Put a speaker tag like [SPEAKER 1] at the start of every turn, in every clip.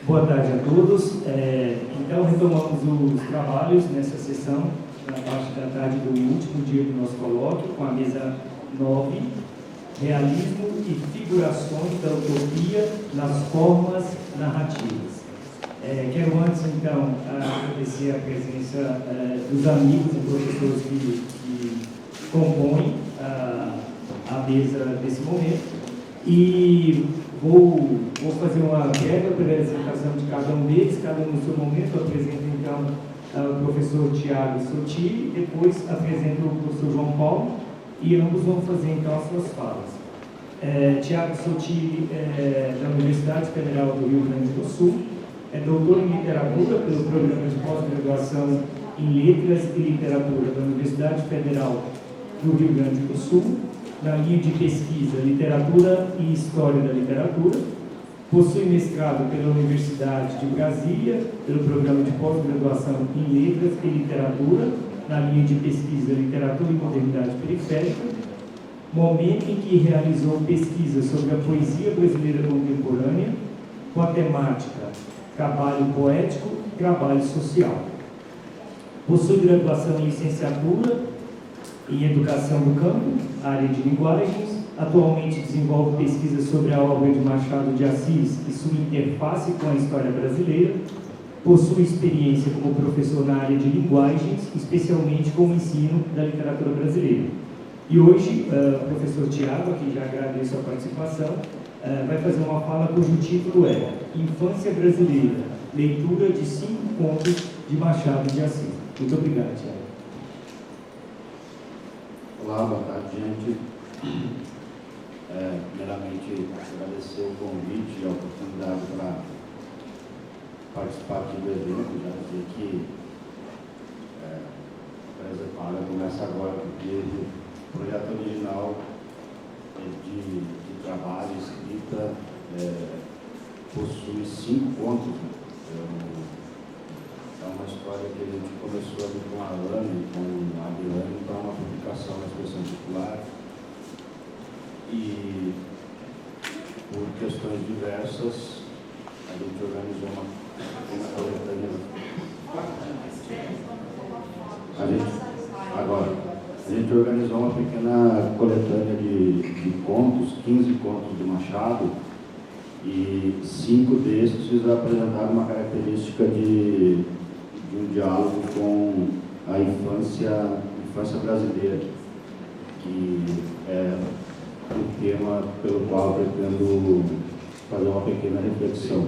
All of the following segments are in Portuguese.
[SPEAKER 1] Boa tarde a todos. Então, retomamos os trabalhos nessa sessão, na parte da tarde do último dia do nosso colóquio, com a mesa 9, Realismo e Figurações da Utopia nas Formas Narrativas. Quero antes, então, agradecer a presença dos amigos e professores que compõem a mesa desse momento. E vou fazer uma breve apresentação de cada um deles, cada um no seu momento. Apresento, então, o professor Tiago Sotile, depois apresento o professor João Paulo, e ambos vão fazer, então, as suas falas. Tiago Sotile da Universidade Federal do Rio Grande do Sul, é doutor em literatura pelo programa de pós-graduação em Letras e Literatura da Universidade Federal do Rio Grande do Sul, na linha de pesquisa Literatura e História da Literatura. Possui mestrado pela Universidade de Brasília, pelo programa de pós-graduação em Letras e Literatura, na linha de pesquisa Literatura e Modernidade Periférica, momento em que realizou pesquisa sobre a poesia brasileira contemporânea, com a temática Trabalho Poético e Trabalho Social. Possui graduação em Licenciatura em Educação do Campo, área de linguagens. Atualmente desenvolve pesquisa sobre a obra de Machado de Assis e sua interface com a história brasileira. Possui experiência como professor na área de linguagens, especialmente com o ensino da literatura brasileira. E hoje, o professor Tiago, a quem já agradeço a participação, vai fazer uma fala cujo título é Infância Brasileira, leitura de 5 contos de Machado de Assis. Muito obrigado, Tiago.
[SPEAKER 2] Olá, boa tarde, gente. Primeiramente, agradecer o convite e a oportunidade para participar aqui do evento. Já dizer que a Exepada começa agora, porque o projeto original de trabalho, escrita, possui 5 contos. É uma história que a gente começou ali com a Ana e com a Adriane para uma publicação na Expressão Popular. E, por questões diversas, a gente organizou uma coletânea. A gente organizou uma pequena coletânea de contos, 15 contos de Machado, e 5 destes apresentaram uma característica de um diálogo com a infância brasileira, que é o tema pelo qual pretendo fazer uma pequena reflexão.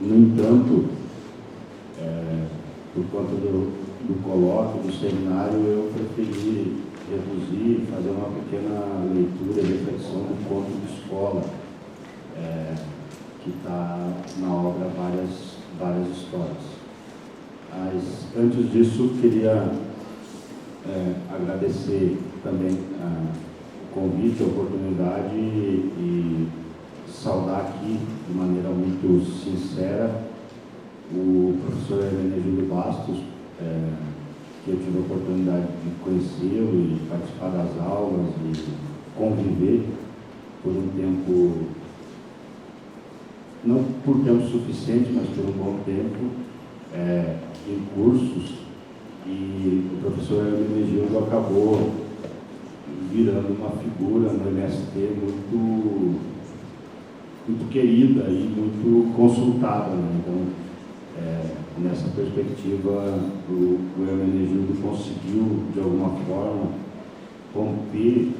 [SPEAKER 2] No entanto, por conta do colóquio, do seminário, eu preferi reduzir, fazer uma pequena leitura e reflexão do conto de escola, que está na obra várias histórias. Mas, antes disso, queria agradecer também o convite, a oportunidade e saudar aqui, de maneira muito sincera, o professor Hermenegildo Bastos, que eu tive a oportunidade de conhecê-lo e participar das aulas e conviver por um tempo, não por tempo suficiente, mas por um bom tempo, em cursos, e o professor Hermenegildo acabou virando uma figura no MST muito querida e muito consultada, né? Então, nessa perspectiva, o Hermenegildo conseguiu, de alguma forma, romper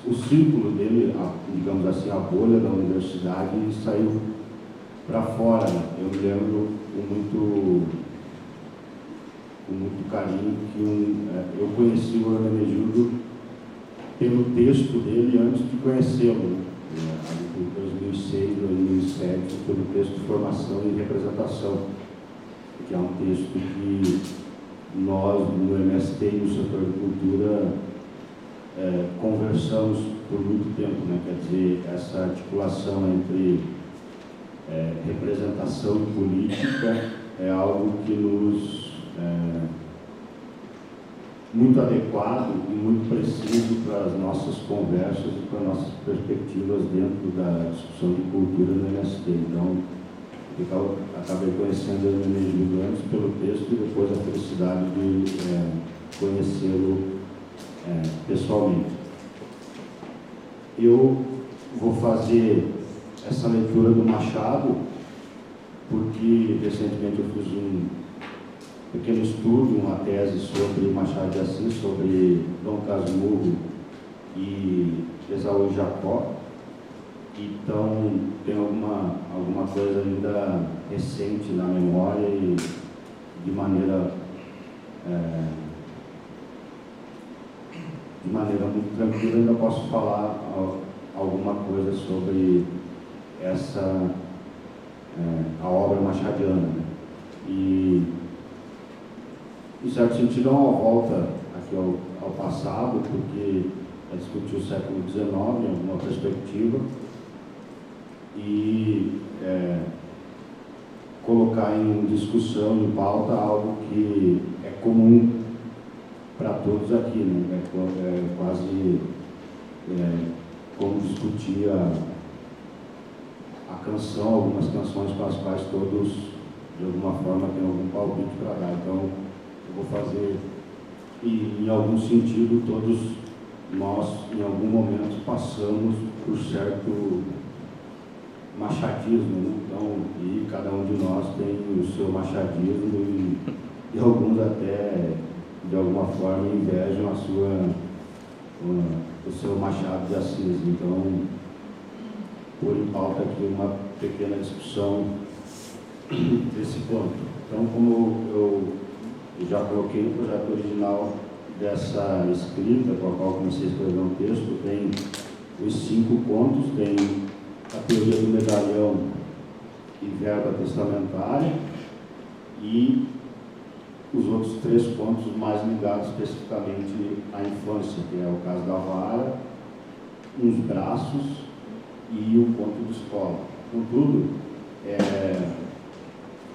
[SPEAKER 2] o círculo dele, digamos assim, a bolha da universidade, e saiu para fora. Eu me lembro com muito carinho que eu conheci o Hermenegildo pelo texto dele antes de conhecê-lo, em 2006, 2007, pelo texto Formação e Representação, que é um texto que nós, no MST e no setor de cultura, conversamos por muito tempo, né? Quer dizer, essa articulação entre representação e política é algo que nos muito adequado e muito preciso para as nossas conversas e para as nossas perspectivas dentro da discussão de cultura no MST. Então, eu acabei conhecendo o Hermenegildo antes pelo texto e depois a felicidade de conhecê-lo pessoalmente. Eu vou fazer essa leitura do Machado porque recentemente eu fiz um pequeno estudo, uma tese sobre Machado de Assis, sobre Dom Casmurro e Esaú e Jacó. Então, tem alguma coisa ainda recente na memória e de maneira muito tranquila ainda posso falar alguma coisa sobre a obra machadiana, né? E, em certo sentido, é uma volta aqui ao passado, porque é discutir o século XIX em alguma perspectiva e colocar em discussão, em pauta, algo que é comum para todos aqui, né? É quase como discutir a canção, algumas canções com as quais todos, de alguma forma, têm algum palpite para dar. Então, eu vou fazer, e em algum sentido, todos nós, em algum momento, passamos por certo machadismo, né? Então, e cada um de nós tem o seu machadismo e alguns até, de alguma forma, invejam o seu Machado de Assis. Então, pôr em pauta aqui uma pequena discussão desse ponto. Então, como eu já coloquei no projeto original dessa escrita, com a qual comecei a escrever um texto, tem os 5 contos, tem a teoria do medalhão e verba testamentária, e os outros 3 contos mais ligados especificamente à infância, que é o caso da vara, uns braços e o conto de escola. Contudo,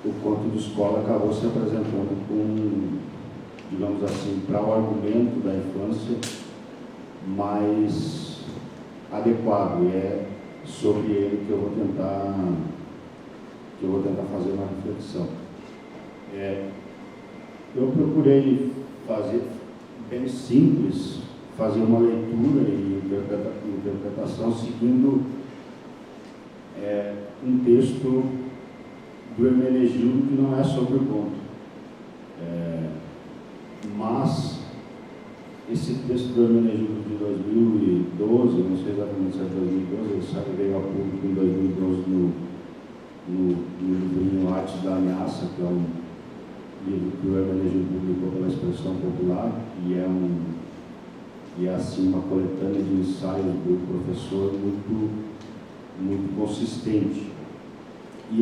[SPEAKER 2] o conto de escola acabou se apresentando com, digamos assim, para o argumento da infância mais adequado, e é sobre ele que eu vou tentar fazer uma reflexão. Eu procurei fazer bem simples, fazer uma leitura e interpretação seguindo um texto do Hermenegildo que não é sobre o conto. Mas esse texto do Hermenegildo de 2012, não sei exatamente se é 2012, ele veio a público em 2012 no livrinho Artes da Ameaça, que é um livro que o Hermenegildo publicou pela Expressão Popular, e é assim uma coletânea de ensaios do professor muito consistente. E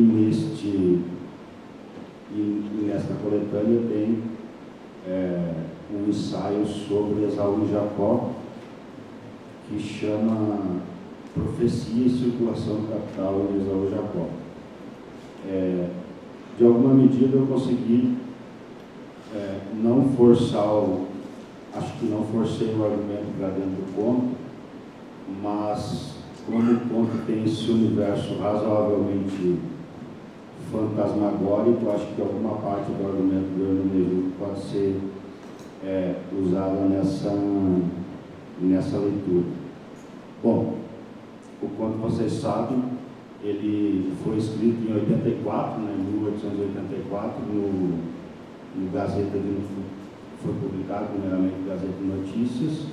[SPEAKER 2] nesta coletânea tem um ensaio sobre Esaú e Jacó, que chama Profecia e Circulação do Capital em Esaú e Jacó. De alguma medida eu consegui não forçar acho que não forcei o argumento para dentro do conto, mas como o conto tem esse universo razoavelmente fantasmagórico, acho que alguma parte do argumento do Hermenegildo pode ser usada nessa leitura. Bom, o conto, vocês sabem, ele foi escrito em 84, né, 1884, no Gazeta foi publicado primeiramente no Gazeta de Notícias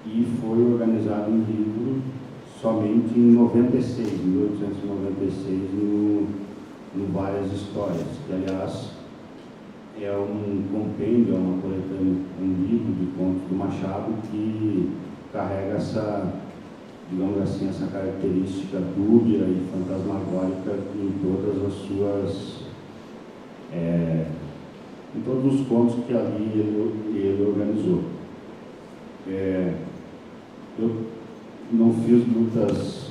[SPEAKER 2] e foi organizado em livro somente em 1896, no Várias Histórias, que aliás é um compêndio, uma coletânea, um livro de contos do Machado que carrega digamos assim, essa característica dúbia e fantasmagórica em todas as suas em todos os contos que ali ele organizou. Eu não fiz muitas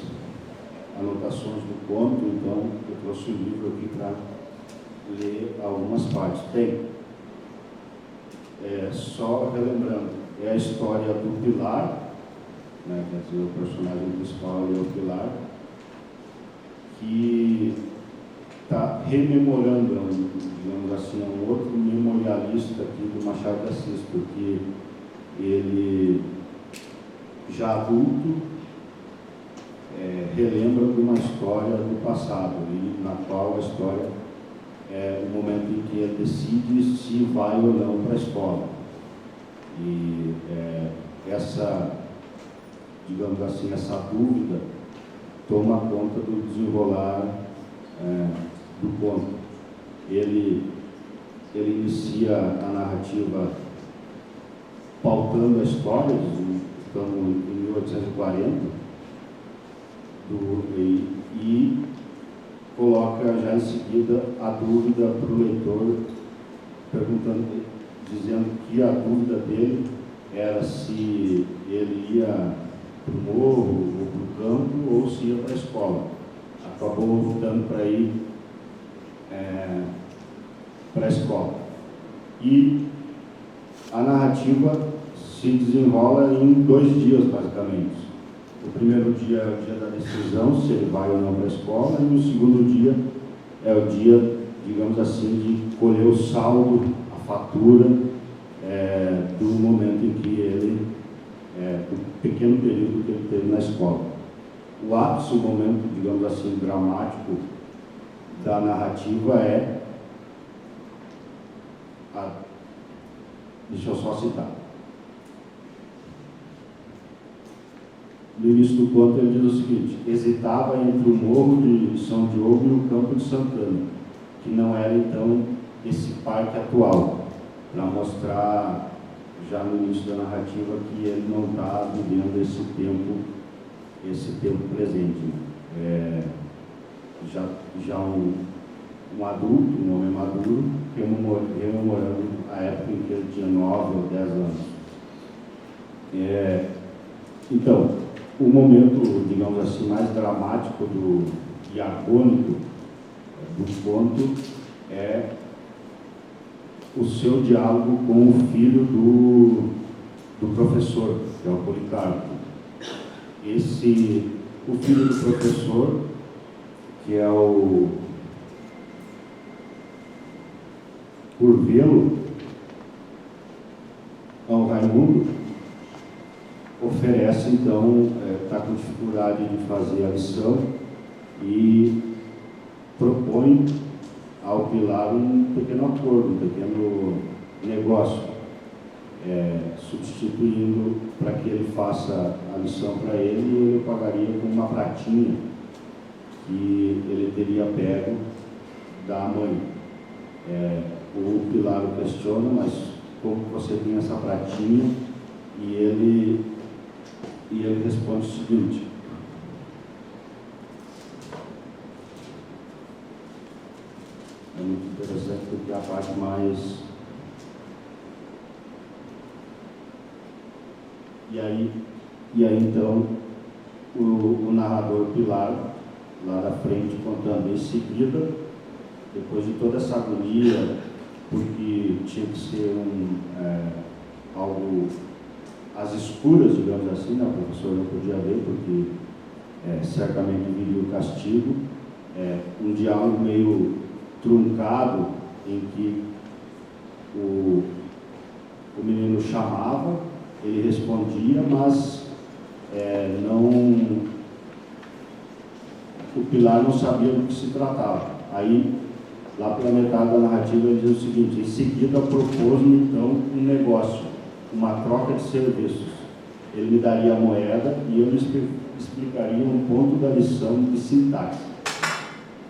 [SPEAKER 2] anotações do conto, então eu trouxe o livro aqui para ler algumas partes. Tem só relembrando, é a história do Pilar, né, quer dizer, o personagem principal é o Pilar, que está rememorando, digamos assim, um outro memorialista aqui do Machado de Assis, porque ele, já adulto, relembra de uma história do passado, e na qual a história é o momento em que ele decide se vai ou não para a escola. E essa, digamos assim, essa dúvida toma conta do desenrolar do conto. Ele inicia a narrativa pautando a história, estamos em 1840, e coloca já em seguida a dúvida para o leitor, dizendo que a dúvida dele era se ele ia para o morro ou para o campo ou se ia para a escola. Acabou optando para ir para a escola. E a narrativa se desenrola em 2 dias, basicamente. O primeiro dia é o dia da decisão, se ele vai ou não para a escola, e o segundo dia é o dia, digamos assim, de colher o saldo, a fatura do momento em que ele, do pequeno período que ele teve na escola. O ápice, o momento, digamos assim, dramático da narrativa deixa eu só citar. No início do conto ele diz o seguinte: hesitava entre o morro de São Diogo e o campo de Santana, que não era então esse parque atual, para mostrar já no início da narrativa que ele não está vivendo esse tempo presente. Já um adulto, um homem maduro, rememorando a época em que ele tinha 9 ou 10 anos. Então, o momento, digamos assim, mais dramático e agônico do conto é o seu diálogo com o filho do professor, que é o Policarpo. O filho do professor, que é o Curvelo, ao Raimundo, oferece, então, está com dificuldade de fazer a lição e propõe ao Pilar um pequeno acordo, um pequeno negócio, substituindo para que ele faça a lição para ele, e ele pagaria com uma pratinha que ele teria pego da mãe. O Pilar o questiona, mas como você tem essa pratinha? E ele responde o seguinte: é muito interessante porque é a parte mais... E aí então o narrador Pilar, lá na frente, contando em seguida, depois de toda essa agonia, porque tinha que ser algo às escuras, digamos assim, né? O professor não podia ver, porque certamente viria o castigo, um diálogo meio truncado, em que o menino chamava, ele respondia, mas o Pilar não sabia do que se tratava. Aí, lá pela metade da narrativa, ele diz o seguinte: em seguida propôs-me então um negócio, uma troca de serviços. Ele me daria a moeda e eu lhe explicaria um ponto da lição de sintaxe.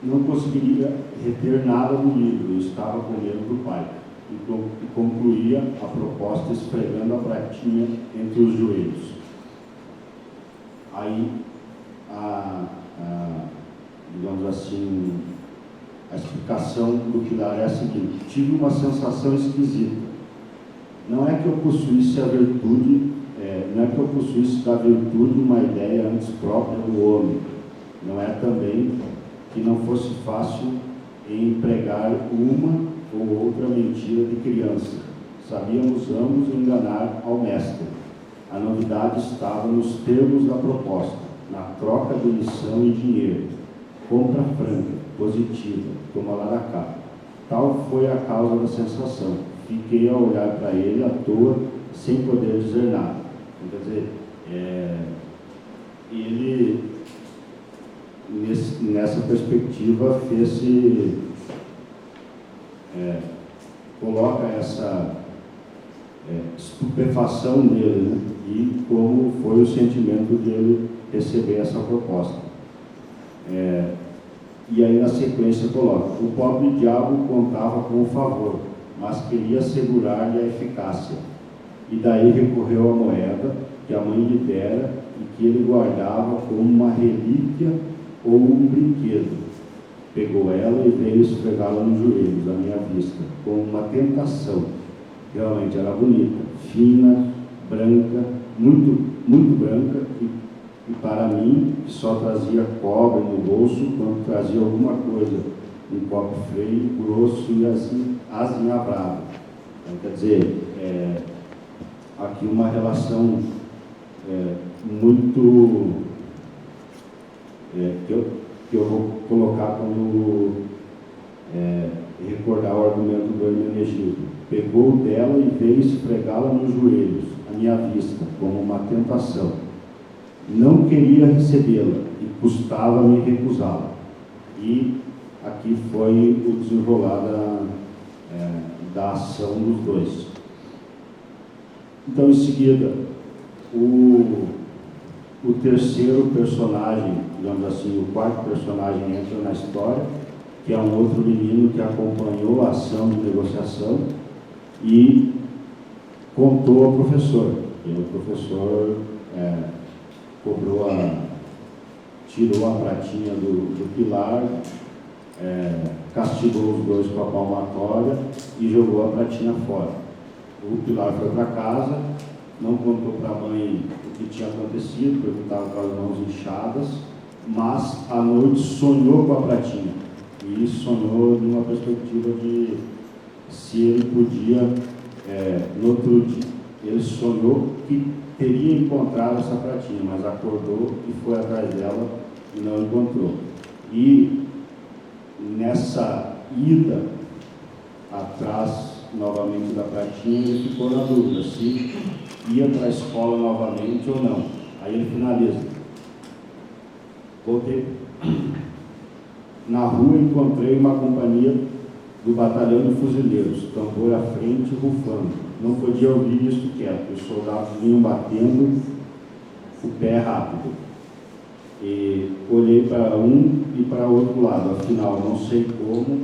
[SPEAKER 2] Não conseguiria reter nada no livro, eu estava com medo do pai. E concluía a proposta esfregando a pratinha entre os joelhos. Aí, digamos assim, a explicação do Pilar é a seguinte: tive uma sensação esquisita. Não é que eu possuísse a virtude, não é que eu possuísse da virtude uma ideia antes própria do homem. Não é também que não fosse fácil empregar uma ou outra mentira de criança, Sabíamos ambos enganar ao mestre. A novidade estava nos termos da proposta, na troca de lição e dinheiro. Compra franca, positiva, toma lá da cá. Tal foi a causa da sensação. Fiquei a olhar para ele à toa, sem poder dizer nada. Quer dizer, ele, nessa perspectiva, fez-se, coloca essa estupefação dele, né? E como foi o sentimento dele receber essa proposta. E aí, na sequência, coloca: o pobre diabo contava com o favor, mas queria assegurar-lhe a eficácia. E daí recorreu à moeda que a mãe lhe dera e que ele guardava como uma relíquia ou um brinquedo. Pegou ela e veio esfregá-la nos joelhos, à minha vista, como uma tentação. Realmente era bonita, fina, branca, muito, muito branca, e para mim, que só trazia cobre no bolso, quando trazia alguma coisa, um copo feio, grosso e azinhavrado. Então, quer dizer, aqui uma relação muito, que eu vou colocar como recordar o argumento do Hermenegildo. Pegou dela e veio esfregá-la nos joelhos, à minha vista, como uma tentação. Não queria recebê-la e custava-me recusá-la. E aqui foi o desenrolar da ação dos dois. Então, em seguida, o terceiro personagem, digamos assim, o quarto personagem entra na história, que é um outro menino que acompanhou a ação de negociação e contou ao professor. E o professor tirou a pratinha do pilar, castigou os dois com a palmatória e jogou a pratinha fora. O pilar foi para casa, não contou para a mãe o que tinha acontecido, porque estava com as mãos inchadas, mas à noite sonhou com a pratinha. E sonhou numa perspectiva de se ele podia, no outro dia, ele sonhou que teria encontrado essa pratinha, mas acordou e foi atrás dela e não encontrou. E nessa ida atrás novamente da pratinha, ele ficou na dúvida se ia para a escola novamente ou não. Aí ele finaliza: voltei. Na rua encontrei uma companhia do batalhão de fuzileiros, tambor à frente rufando. Não podia ouvir isso quieto, os soldados vinham batendo o pé rápido. E olhei para um e para o outro lado, afinal, não sei como,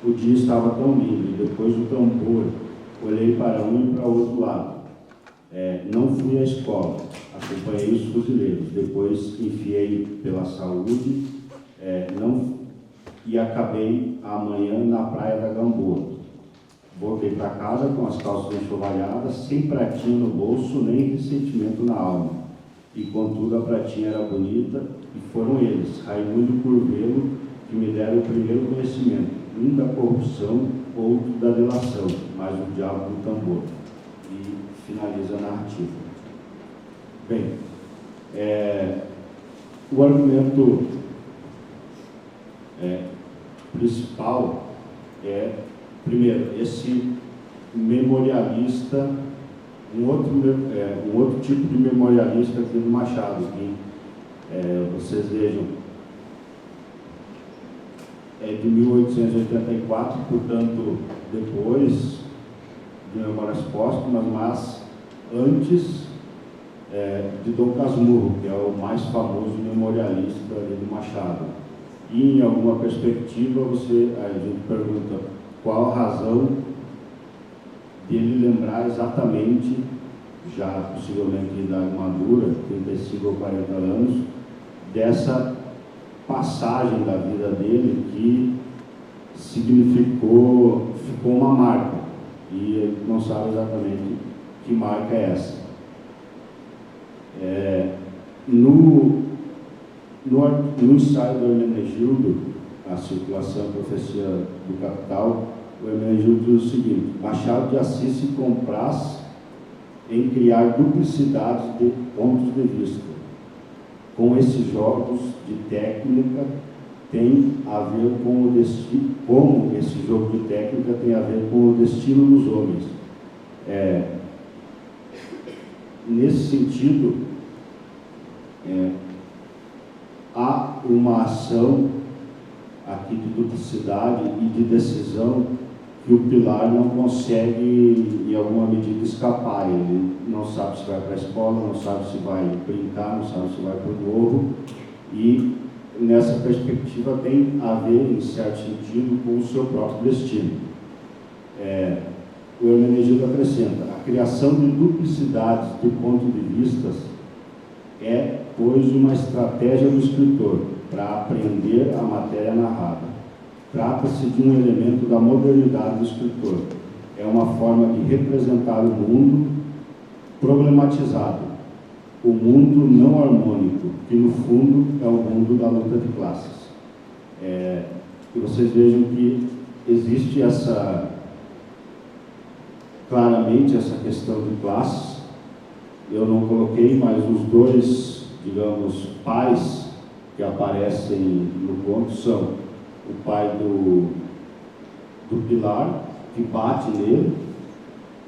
[SPEAKER 2] o dia estava tão lindo. Depois do tambor, olhei para um e para o outro lado. Não fui à escola, acompanhei os fuzileiros, depois enfiei pela saúde, e acabei amanhã na praia da Gamboa. Voltei para casa com as calças enxovalhadas, sem pratinha no bolso, nem ressentimento na alma. E contudo a pratinha era bonita, e foram eles, Raimundo e Curvelo, que me deram o primeiro conhecimento, um da corrupção, outro da delação, mas o diabo do tambor. E finaliza a narrativa. Bem, o argumento principal primeiro, esse memorialista, um outro tipo de memorialista aqui do Machado, que vocês vejam, de 1884, portanto, depois de Memórias Póstumas, mas antes de Dom Casmurro, que é o mais famoso memorialista do Machado. E em alguma perspectiva a gente pergunta qual a razão dele lembrar exatamente, já possivelmente em idade madura, 35 ou 40 anos, dessa passagem da vida dele que ficou uma marca, e ele não sabe exatamente que marca é essa. No ensaio do Hermenegildo, A Circulação e Profecia do Capital, o Hermenegildo diz o seguinte: Machado de Assis se compraz em criar duplicidades de pontos de vista. Com esses jogos de técnica tem a ver com o destino, como esse jogo de técnica tem a ver com o destino dos homens. Nesse sentido, há uma ação aqui de duplicidade e de decisão que o Pilar não consegue, em alguma medida, escapar. Ele não sabe se vai para a escola, não sabe se vai brincar, não sabe se vai para o morro, e nessa perspectiva tem a ver, em certo sentido, com o seu próprio destino. O Hermenegildo acrescenta: a criação de duplicidades de ponto de vistas é, pois, uma estratégia do escritor para aprender a matéria narrada. Trata-se de um elemento da modernidade do escritor. É uma forma de representar o mundo problematizado, o mundo não harmônico, que no fundo é o mundo da luta de classes. Que vocês vejam que existe claramente essa questão de classes. Eu não coloquei, mas os dois, digamos, pais que aparecem no conto são o pai do Pilar, que bate nele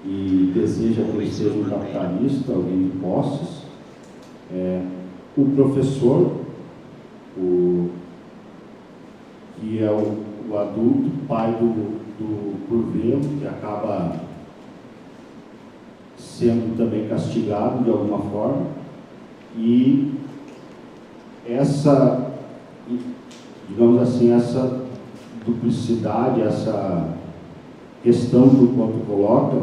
[SPEAKER 2] e deseja que ele seja um capitalista, alguém de posses. O professor, que é o adulto, pai do Curvelo, que acaba sendo também castigado de alguma forma, e essa, digamos assim, essa duplicidade, essa questão que o conto coloca,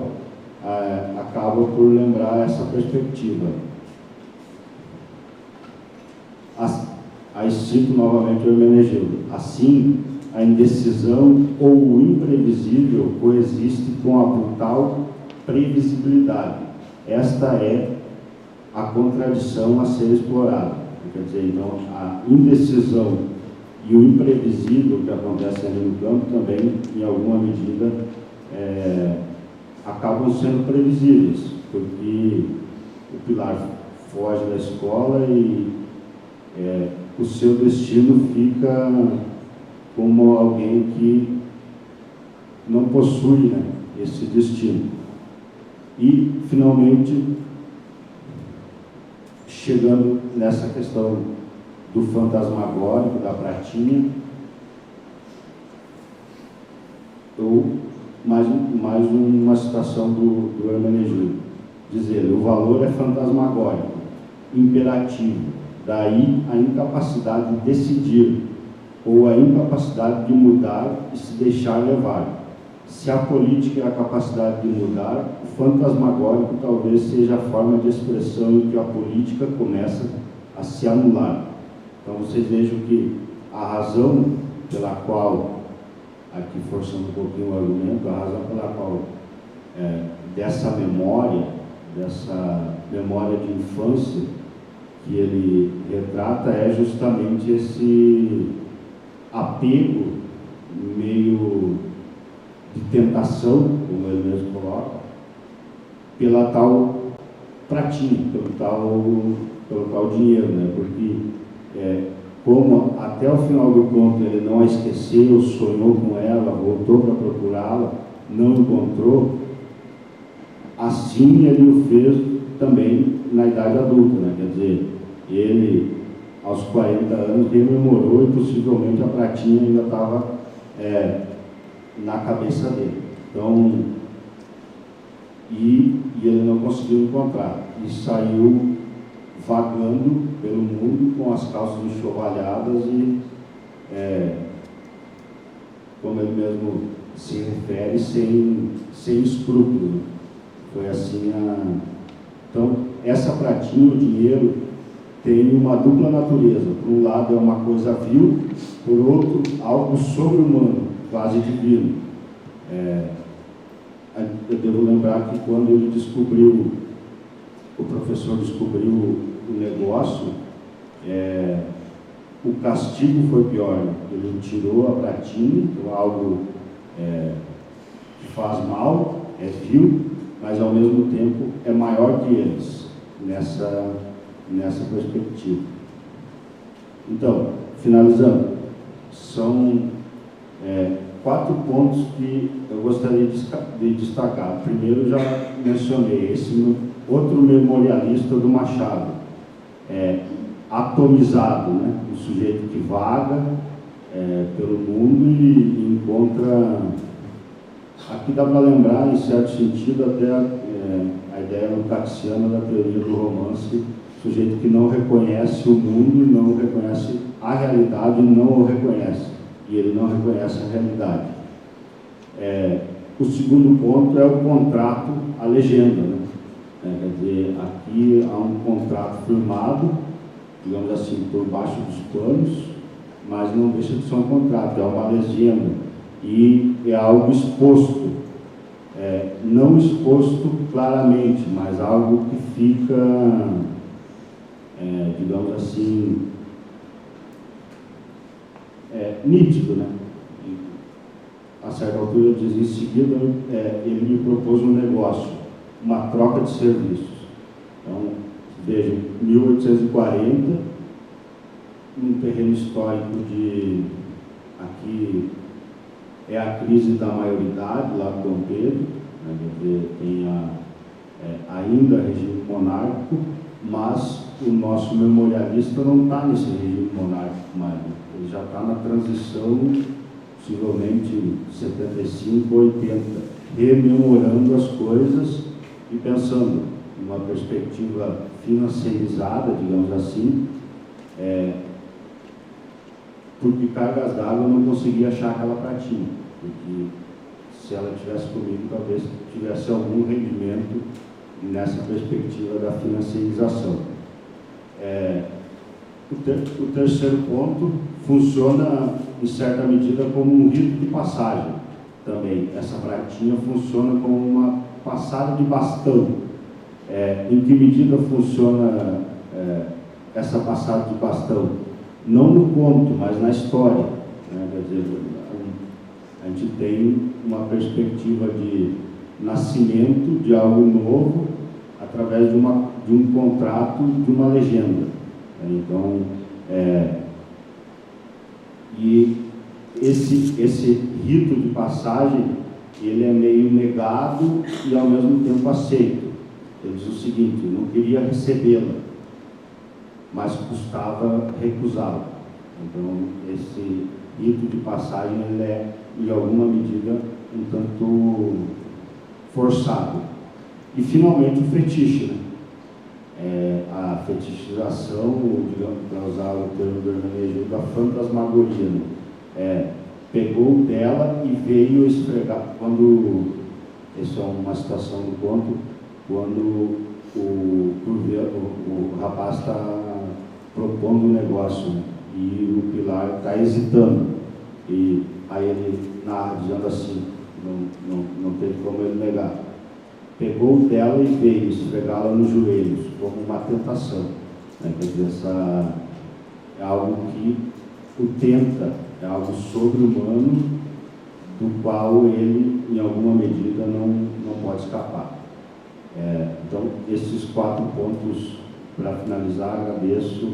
[SPEAKER 2] acaba por lembrar essa perspectiva. Aí cito novamente o Hermenegildo: assim, a indecisão ou o imprevisível coexiste com a brutal previsibilidade. Esta é a contradição a ser explorada. Quer dizer, então, a indecisão e o imprevisível que acontece ali no campo também, em alguma medida, acabam sendo previsíveis, porque o Pilar foge da escola e o seu destino fica como alguém que não possui, né, esse destino. E, finalmente, chegando nessa questão do fantasmagórico, da pratinha, mais uma citação do Hermenegildo. Diz ele: o valor é fantasmagórico, imperativo, daí a incapacidade de decidir, ou a incapacidade de mudar e se deixar levar. Se a política é a capacidade de mudar, o fantasmagórico talvez seja a forma de expressão em que a política começa a se anular. Então vocês vejam que a razão pela qual, aqui forçando um pouquinho o argumento, a razão pela qual dessa memória de infância que ele retrata é justamente esse apego meio de tentação, como ele mesmo coloca, pela tal pratinha, pelo tal dinheiro, né? Porque como até o final do conto ele não a esqueceu, sonhou com ela, voltou para procurá-la, não encontrou, assim ele o fez também na idade adulta, né? Quer dizer, ele aos 40 anos rememorou e possivelmente a pratinha ainda estava na cabeça dele. Então, e ele não conseguiu encontrar e saiu vagando pelo mundo com as calças enxovalhadas e, como ele mesmo se refere, sem escrúpulo. Foi assim Então, essa pratinha, o dinheiro, tem uma dupla natureza. Por um lado é uma coisa vil, por outro, algo sobre-humano, quase divino. Eu devo lembrar que quando ele descobriu, o professor descobriu o negócio, o castigo foi pior. Ele tirou a pratinha, então algo que faz mal, é vil, mas ao mesmo tempo é maior que eles nessa perspectiva. Então, finalizando, são 4 pontos que eu gostaria de destacar. Primeiro, já mencionei, esse outro memorialista do Machado, atomizado, né? Um sujeito que vaga pelo mundo e encontra... Aqui dá para lembrar, em certo sentido, até a ideia lukácsiana da teoria do romance, sujeito que não reconhece o mundo, não reconhece a realidade, não o reconhece, e ele não reconhece a realidade. O segundo ponto é o contrato, a legenda, né? Quer dizer, aqui há um contrato firmado, digamos assim, por baixo dos panos, mas não deixa de ser um contrato, é uma legenda, e é algo exposto, não exposto claramente, mas algo que fica, digamos assim, nítido, né? A certa altura diz, em seguida, ele me propôs um negócio, uma troca de serviços. Então, vejam, 1840, um terreno histórico de, aqui é a crise da maioridade, lá do Dom Pedro, né? Quer dizer, tem ainda regime monárquico, mas o nosso memorialista não está nesse regime monárquico mais, né? Ele já está na transição, possivelmente 75, 80, rememorando as coisas e pensando em uma perspectiva financeirizada, digamos assim, porque Cargas d'Água não conseguia achar aquela pratinha, porque se ela tivesse comigo, talvez tivesse algum rendimento nessa perspectiva da financiarização. O terceiro ponto funciona, em certa medida, como um rito de passagem também. Essa pratinha funciona como uma passada de bastão. Em que medida funciona essa passada de bastão? Não no conto, mas na história, né? Quer dizer, a gente tem uma perspectiva de nascimento de algo novo através de um contrato, de uma legenda. Então, e esse rito de passagem, ele é meio negado e ao mesmo tempo aceito. Ele diz o seguinte: não queria recebê-la, mas custava recusá-la. Então, esse rito de passagem, ele é, em alguma medida, um tanto forçado. E, finalmente, o fetiche, né? A fetichização, digamos, para usar o termo do Hermenegildo, da fantasmagoria, né? Pegou dela e veio esfregar, essa é uma situação do conto, quando o rapaz está propondo um negócio, né? E o Pilar está hesitando, e aí ele narra dizendo assim, não teve como ele negar, pegou dela e veio esfregá-la nos joelhos, como uma tentação, né? Quer dizer, é algo que o tenta, é algo sobre-humano, do qual ele, em alguma medida, não pode escapar. Então, esses 4 pontos, para finalizar, agradeço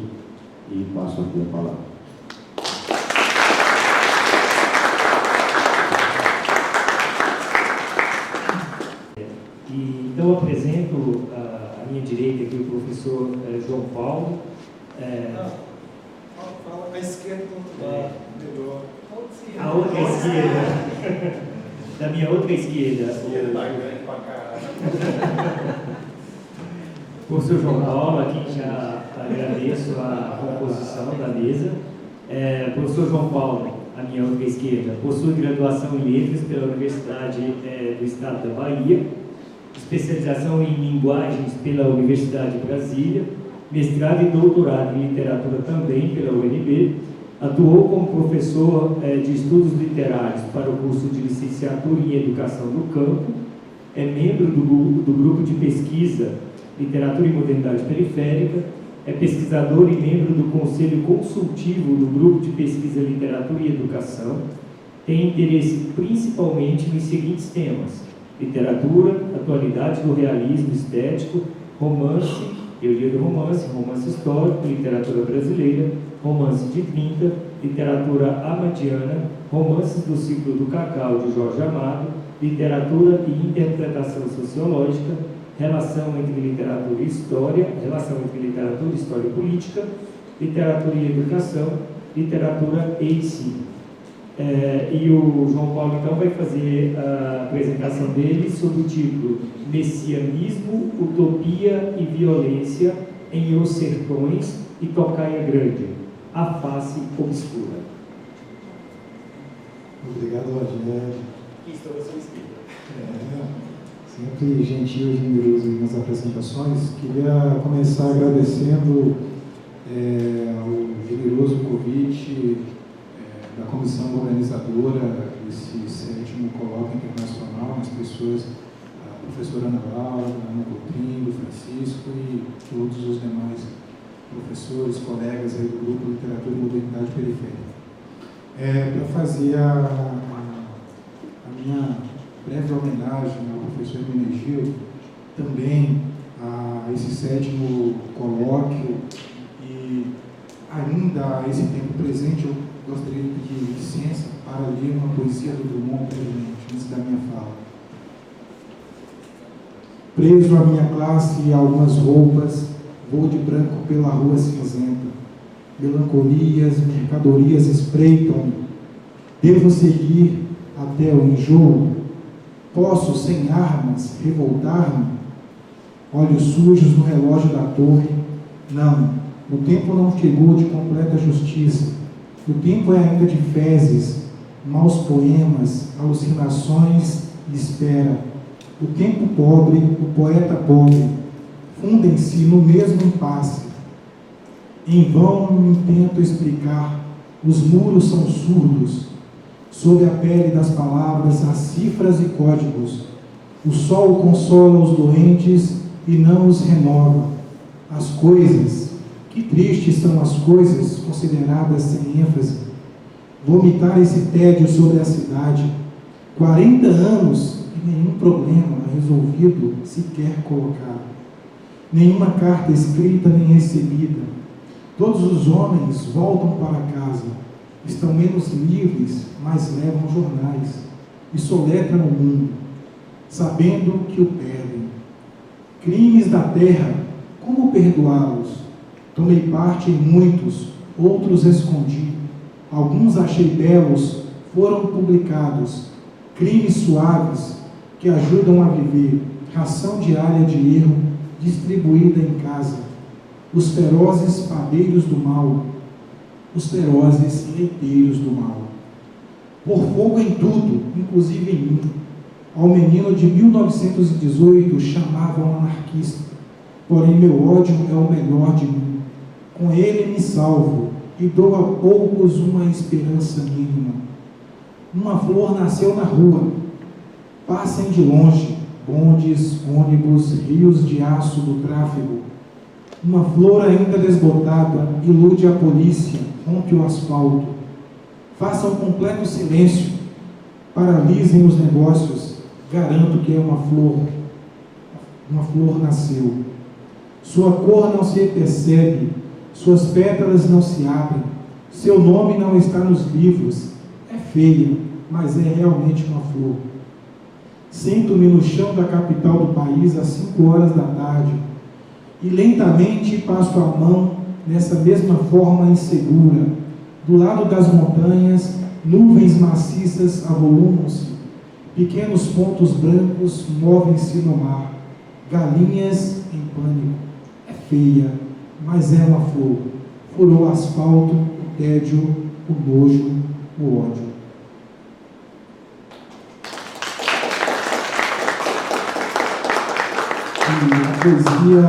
[SPEAKER 2] e passo aqui a palavra.
[SPEAKER 1] Então, eu apresento à minha direita aqui o professor João Paulo.
[SPEAKER 3] Fala à esquerda do outro lado, melhor.
[SPEAKER 1] A outra esquerda, da minha outra esquerda, o professor João Paulo, a quem já agradeço a composição da mesa. Professor João Paulo, a minha outra esquerda, possui graduação em Letras pela Universidade do Estado da Bahia, especialização em Linguagens pela Universidade de Brasília, mestrado e doutorado em Literatura também pela UNB, atuou como professor de Estudos Literários para o curso de Licenciatura em Educação do Campo, é membro do grupo de pesquisa Literatura e Modernidade Periférica, é pesquisador e membro do Conselho Consultivo do Grupo de Pesquisa Literatura e Educação, tem interesse principalmente nos seguintes temas: literatura, atualidade do realismo estético, romance, teoria do romance, romance histórico, literatura brasileira, romance de 30, literatura amadiana, romances do ciclo do Cacau, de Jorge Amado, literatura e interpretação sociológica, relação entre literatura e história e política, literatura e educação, literatura e ensino. E o João Paulo, então, vai fazer a apresentação dele sob o título Messianismo, Utopia e Violência em Os Sertões e Tocaia Grande, a face obscura.
[SPEAKER 4] Obrigado, Rogério.
[SPEAKER 1] Aqui estou à sua esquerda.
[SPEAKER 4] Sempre gentil e generoso nas apresentações. Queria começar agradecendo ao generoso convite da comissão organizadora desse 7º colóquio internacional, as pessoas, a professora Ana Laura, a Ana Coutinho, o Francisco e todos os demais professores, colegas aí do grupo Literatura e Modernidade Periférica. Para fazer a minha breve homenagem ao professor Hermenegildo, também a esse 7º colóquio e ainda a esse tempo presente, eu gostaria de pedir licença para ler uma poesia do Drummond brevemente, antes da minha fala. Preso à minha classe e a algumas roupas, vou de branco pela rua cinzenta. Melancolias, mercadorias espreitam-me. Devo seguir até o enjoo? Posso, sem armas, revoltar-me? Olhos sujos no relógio da torre. Não, o tempo não chegou de completa justiça. O tempo é ainda de fezes, maus poemas, alucinações e espera. O tempo pobre, o poeta pobre, fundem-se no mesmo impasse. Em vão me tento explicar, os muros são surdos. Sob a pele das palavras, há cifras e códigos. O sol consola os doentes e não os renova. As coisas, que tristes são as coisas consideradas sem ênfase. Vomitar esse tédio sobre a cidade. 40 anos e nenhum problema resolvido sequer colocado. Nenhuma carta escrita nem recebida. Todos os homens voltam para casa. Estão menos livres, mas levam jornais. E soletram o mundo, sabendo que o perdem. Crimes da terra, como perdoá-los? Tomei parte em muitos, outros escondi. Alguns achei belos, foram publicados. Crimes suaves que ajudam a viver. Ração diária de erro distribuída em casa. Os ferozes padeiros do mal. Os ferozes leiteiros do mal. Por fogo em tudo, inclusive em mim. Ao menino de 1918 chamavam anarquista. Porém meu ódio é o melhor de mim. Com ele me salvo e dou a poucos uma esperança mínima. Uma flor nasceu na rua. Passem de longe bondes, ônibus, rios de aço do tráfego. Uma flor ainda desbotada ilude a polícia, rompe o asfalto. Façam completo silêncio, paralisem os negócios. Garanto que é uma flor nasceu. Sua cor não se percebe, suas pétalas não se abrem, seu nome não está nos livros. É feia, mas é realmente uma flor. Sento-me no chão da capital do país às 5 horas da tarde e lentamente passo a mão nessa mesma forma insegura. Do lado das montanhas, nuvens maciças avolumam-se, pequenos pontos brancos movem-se no mar, galinhas em pânico. É feia, mas é uma flor. Furou o asfalto, o tédio, o nojo, o ódio. E a poesia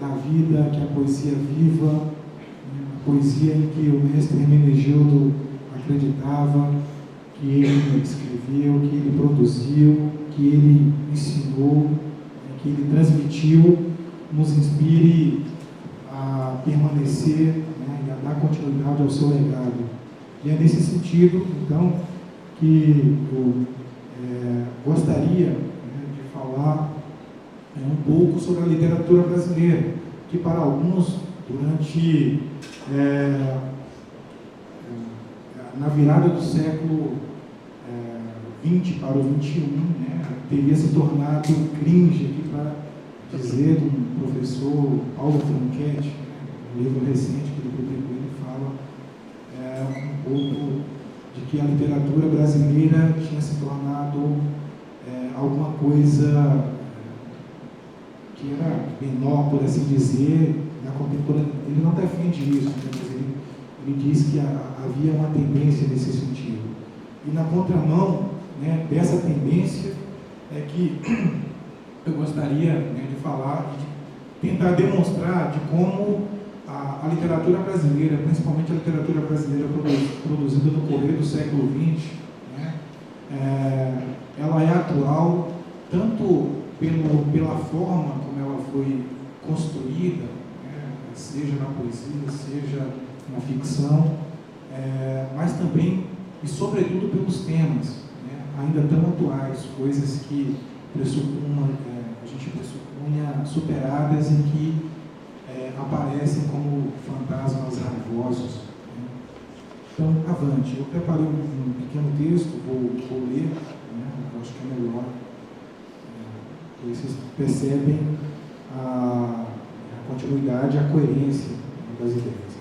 [SPEAKER 4] da vida, que é a poesia viva, a poesia em que o mestre Hermenegildo acreditava, que ele escreveu, que ele produziu, que ele ensinou, que ele transmitiu, nos inspire a permanecer, e a dar continuidade ao seu legado. E é nesse sentido, então, que eu gostaria, né, de falar um pouco sobre a literatura brasileira, que para alguns, durante na virada do século XX para o XXI, né, teria se tornado cringe, aqui para dizer do professor Paulo Franchetti, um livro recente que ele publicou, ele fala um pouco de que a literatura brasileira tinha se tornado alguma coisa que era menor, por assim dizer, na contemporânea. Ele não defende isso, né, mas ele diz que havia uma tendência nesse sentido. E na contramão, né, dessa tendência é que eu gostaria, né, de falar e de tentar demonstrar de como a literatura brasileira, principalmente a literatura brasileira produzida no correr do século XX, né, ela é atual tanto pela forma como ela foi construída, né, seja na poesia, seja na ficção, mas também e sobretudo pelos temas, né, ainda tão atuais, coisas que a gente pressupunha superadas e que aparecem como fantasmas raivosos, né. Então, avante. Eu preparei um pequeno texto, vou ler, né, eu acho que é melhor. E vocês percebem a continuidade, a coerência das ideias.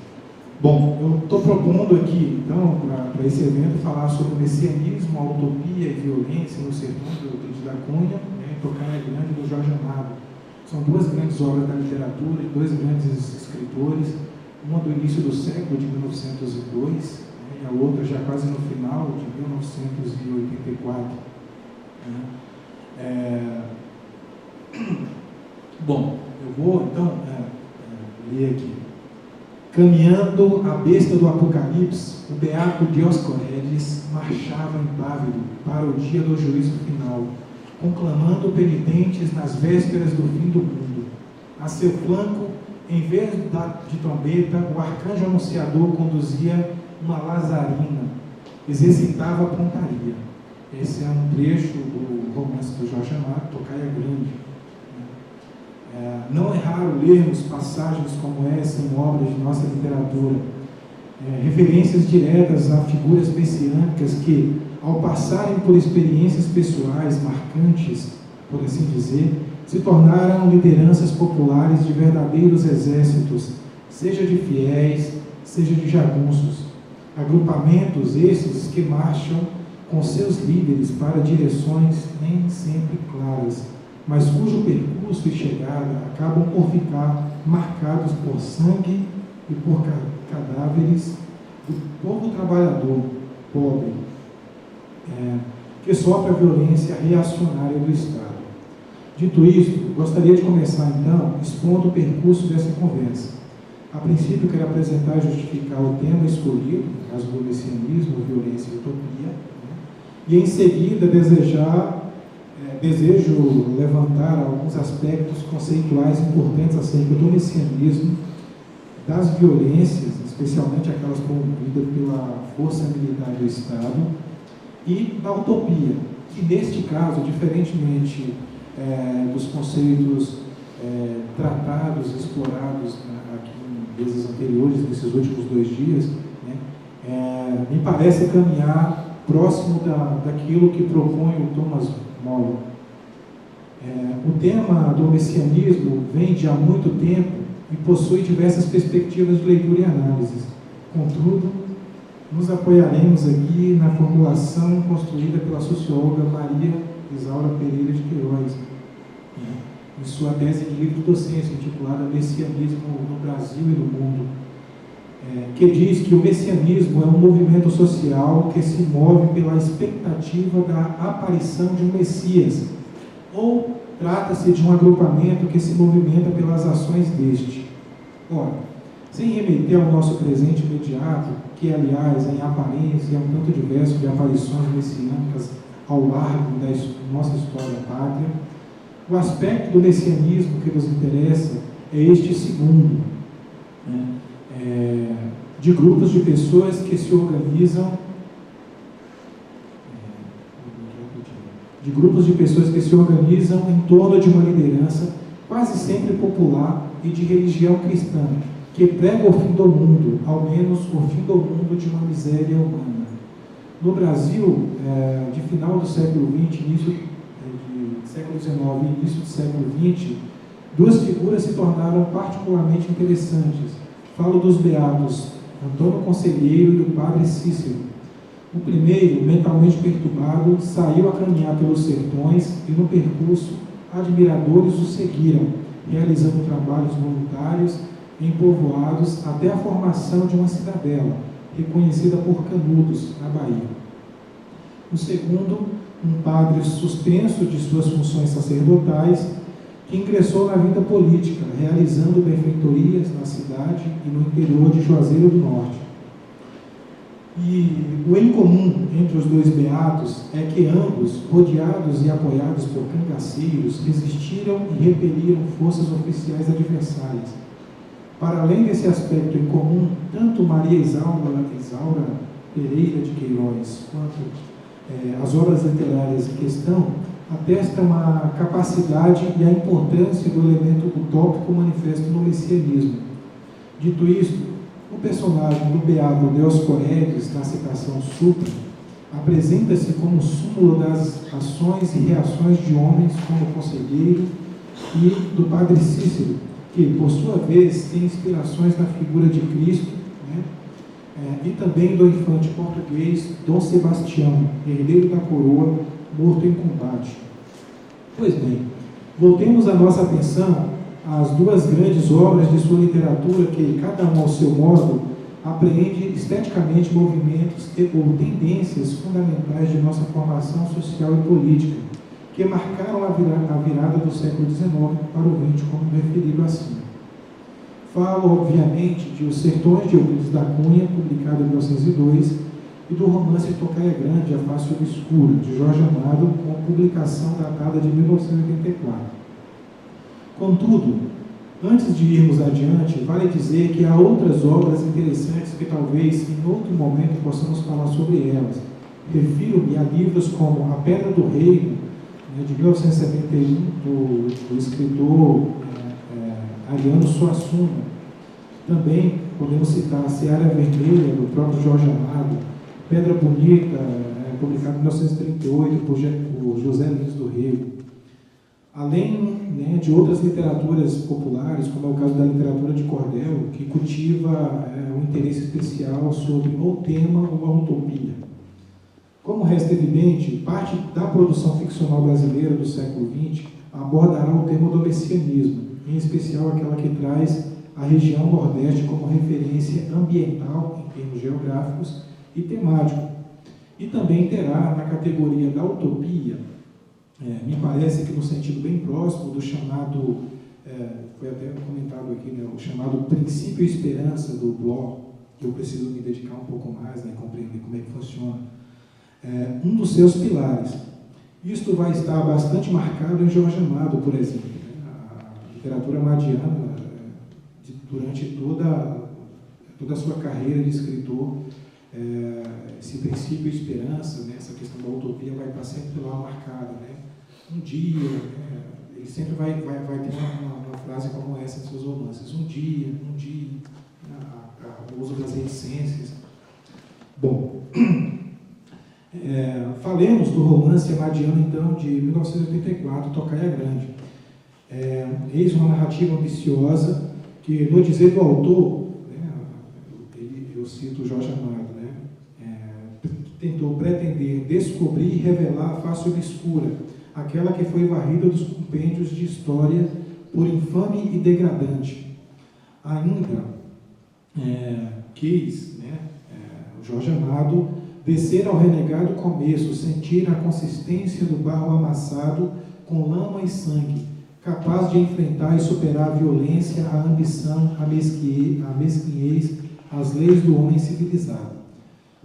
[SPEAKER 4] Bom, eu estou propondo aqui, então, para esse evento, falar sobre o messianismo, a utopia e violência no sertão do Euclides da Cunha, né, Tocaia Grande, do Jorge Amado. São duas grandes obras da literatura, de dois grandes escritores, uma do início do século, de 1902, né, e a outra já quase no final, de 1984. Né. Bom, eu vou então ler aqui. Caminhando a besta do Apocalipse, o beato Dioscórides marchava impávido para o dia do juízo final, conclamando penitentes nas vésperas do fim do mundo. A seu flanco, em vez de trombeta, o arcanjo anunciador conduzia uma lazarina, exercitava a pontaria. Esse é um trecho do romance do Jorge Amado, Tocaia Grande. Não é raro lermos passagens como essa em obras de nossa literatura, referências diretas a figuras messiânicas que, ao passarem por experiências pessoais marcantes, por assim dizer, se tornaram lideranças populares de verdadeiros exércitos, seja de fiéis, seja de jagunços, agrupamentos esses que marcham com seus líderes para direções nem sempre claras, mas cujo percurso e chegada acabam por ficar marcados por sangue e por cadáveres do povo trabalhador, pobre, que sofre a violência reacionária do Estado. Dito isto, gostaria de começar então expondo o percurso dessa conversa. A princípio, quero apresentar e justificar o tema escolhido, no caso do messianismo, violência e utopia, né? E em seguida desejo levantar alguns aspectos conceituais importantes acerca do messianismo, das violências, especialmente aquelas promovidas pela força militar do Estado, e da utopia, que neste caso, diferentemente dos conceitos tratados, explorados aqui em vezes anteriores, nesses últimos 2 dias, né, me parece caminhar próximo daquilo que propõe o Thomas More. O tema do messianismo vem de há muito tempo e possui diversas perspectivas de leitura e análise. Contudo, nos apoiaremos aqui na formulação construída pela socióloga Maria Isaura Pereira de Queiroz, em sua tese de livro docência intitulada Messianismo no Brasil e no Mundo, que diz que o messianismo é um movimento social que se move pela expectativa da aparição de um Messias, ou trata-se de um agrupamento que se movimenta pelas ações deste. Ora, sem remeter ao nosso presente imediato, que, aliás, em aparência, é um tanto diverso de aparições messiânicas ao largo da nossa história pátria, o aspecto do messianismo que nos interessa é este segundo, né, de grupos de pessoas que se organizam de grupos de pessoas que se organizam em torno de uma liderança quase sempre popular e de religião cristã, que prega o fim do mundo, ao menos o fim do mundo de uma miséria humana. No Brasil, de final do século XX, início de século XIX e início do século XX, duas figuras se tornaram particularmente interessantes. Falo dos beatos Antônio Conselheiro e do padre Cícero. O primeiro, mentalmente perturbado, saiu a caminhar pelos sertões e, no percurso, admiradores o seguiram, realizando trabalhos voluntários em povoados até a formação de uma cidadela, reconhecida por Canudos, na Bahia. O segundo, um padre suspenso de suas funções sacerdotais, que ingressou na vida política, realizando benfeitorias na cidade e no interior de Juazeiro do Norte. E o em comum entre os dois beatos é que ambos, rodeados e apoiados por cangaceiros, resistiram e repeliram forças oficiais adversárias. Para além desse aspecto em comum, tanto Maria Isaura Pereira de Queiroz quanto as obras literárias em questão atestam a capacidade e a importância do elemento utópico manifesto no messianismo. Dito isto, o personagem do beato Dioscórides, na citação Supra, apresenta-se como súmulo das ações e reações de homens como o Conselheiro e do padre Cícero, que, por sua vez, tem inspirações na figura de Cristo, e também do infante português Dom Sebastião, herdeiro da coroa, morto em combate. Pois bem, voltemos a nossa atenção às duas grandes obras de sua literatura que, cada um ao seu modo, apreende esteticamente movimentos ou tendências fundamentais de nossa formação social e política, que marcaram a virada do século XIX para o XX, como referido acima. Falo, obviamente, de Os Sertões de Euclides da Cunha, publicado em 1902, e do romance Tocaia Grande, A Face Obscura, de Jorge Amado, com publicação datada de 1984. Contudo, antes de irmos adiante, vale dizer que há outras obras interessantes que talvez em outro momento possamos falar sobre elas. Refiro-me a livros como A Pedra do Reino, de 1971, do escritor Ariano Suassuna. Também podemos citar A Seara Vermelha, do próprio Jorge Amado, Pedra Bonita, publicado em 1938 por José Lins do Rego. Além de outras literaturas populares, como é o caso da literatura de cordel, que cultiva um interesse especial sobre o tema ou a utopia. Como resta evidente, parte da produção ficcional brasileira do século XX abordará o tema do messianismo, em especial aquela que traz a região Nordeste como referência ambiental, em termos geográficos, e temático. E também terá, na categoria da utopia, me parece que no sentido bem próximo do chamado, foi até comentado aqui, o chamado princípio e esperança do Bloch, que eu preciso me dedicar um pouco mais, compreender como é que funciona, um dos seus pilares. Isto vai estar bastante marcado em Jorge Amado, por exemplo. A literatura amadiana, durante toda a sua carreira de escritor, esse princípio e esperança, essa questão da utopia vai estar sempre lá marcada. Um dia, ele sempre vai ter uma frase como essa em seus romances. Um dia, o uso das reticências. Bom, falemos do romance amadiano, então, de 1984, Tocaia Grande. Eis uma narrativa ambiciosa que, no dizer do autor, eu cito Jorge Amado, tentou pretender descobrir e revelar a face obscura, aquela que foi varrida dos compêndios de história por infame e degradante. Ainda quis, Jorge Amado, descer ao renegado começo, sentir a consistência do barro amassado com lama e sangue, capaz de enfrentar e superar a violência, a ambição, a mesquinhez, as leis do homem civilizado.